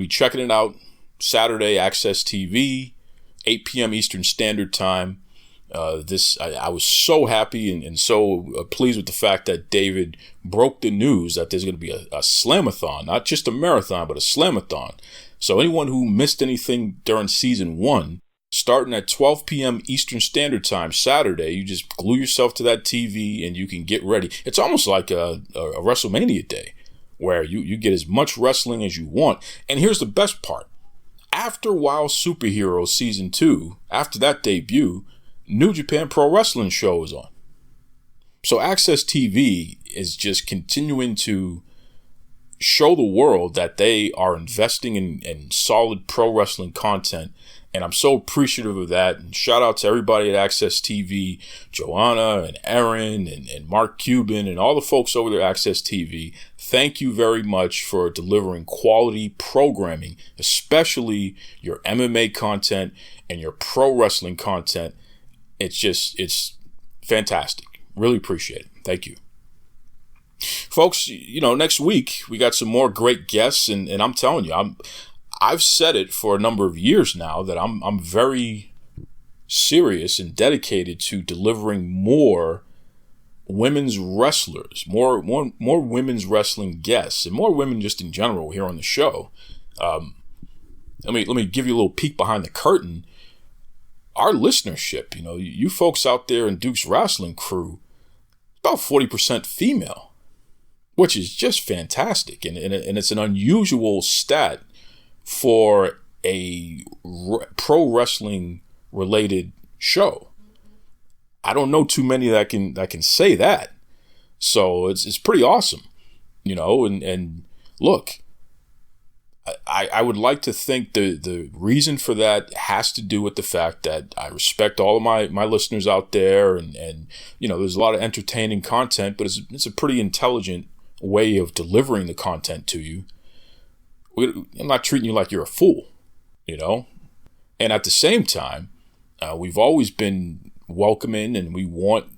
checking it out Saturday, Access TV, 8 p.m. Eastern Standard Time. I was so happy and so pleased with the fact that David broke the news that there's going to be a Slamathon, not just a marathon, but a Slamathon. So anyone who missed anything during season 1, starting at 12 p.m. Eastern Standard Time Saturday, you just glue yourself to that TV and you can get ready. It's almost like a WrestleMania day where you get as much wrestling as you want. And here's the best part. After WOW Superheroes Season 2, after that debut, New Japan Pro Wrestling show is on. So Access TV is just continuing to show the world that they are investing in solid pro wrestling content. And I'm so appreciative of that. And shout out to everybody at Access TV, Joanna and Aaron and Mark Cuban and all the folks over there at Access TV. Thank you very much for delivering quality programming, especially your MMA content and your pro wrestling content. It's fantastic. Really appreciate it. Thank you. Folks, next week we got some more great guests, and I'm telling you, I've said it for a number of years now that I'm very serious and dedicated to delivering more women's wrestlers, more women's wrestling guests, and more women just in general here on the show. Let me give you a little peek behind the curtain. Our listenership, you folks out there in Duke's Wrestling crew, about 40% female, which is just fantastic. And it's an unusual stat for a pro wrestling related show. I don't know too many that can say that. So it's pretty awesome, and look, I would like to think the reason for that has to do with the fact that I respect all of my listeners out there, and there's a lot of entertaining content, but it's a pretty intelligent way of delivering the content to you. I'm not treating you like you're a fool, and at the same time, we've always been welcoming, and we want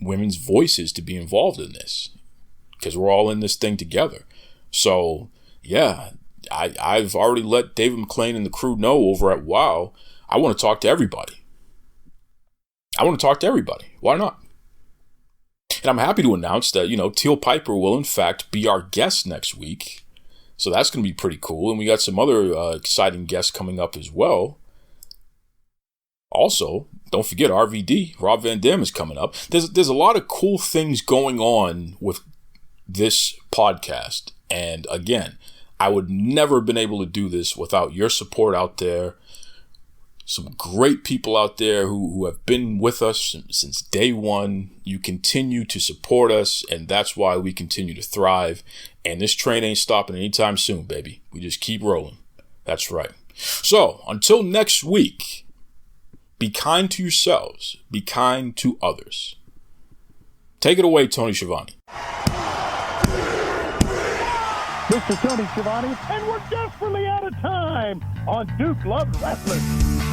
women's voices to be involved in this because we're all in this thing together. So yeah, I've already let David McLane and the crew know over at WOW, I want to talk to everybody. Why not? And I'm happy to announce that, Teal Piper will in fact be our guest next week. So that's going to be pretty cool. And we got some other exciting guests coming up as well. Also, don't forget RVD, Rob Van Dam, is coming up. There's a lot of cool things going on with this podcast. And again, I would never have been able to do this without your support out there. some great people out there who have been with us since day one. You continue to support us, and that's why we continue to thrive. And this train ain't stopping anytime soon, baby. We just keep rolling. That's right. So, until next week, be kind to yourselves. Be kind to others. Take it away, Tony Schiavone. Mr. Tony Schiavone, and we're desperately out of time on Duke Loves Wrestling.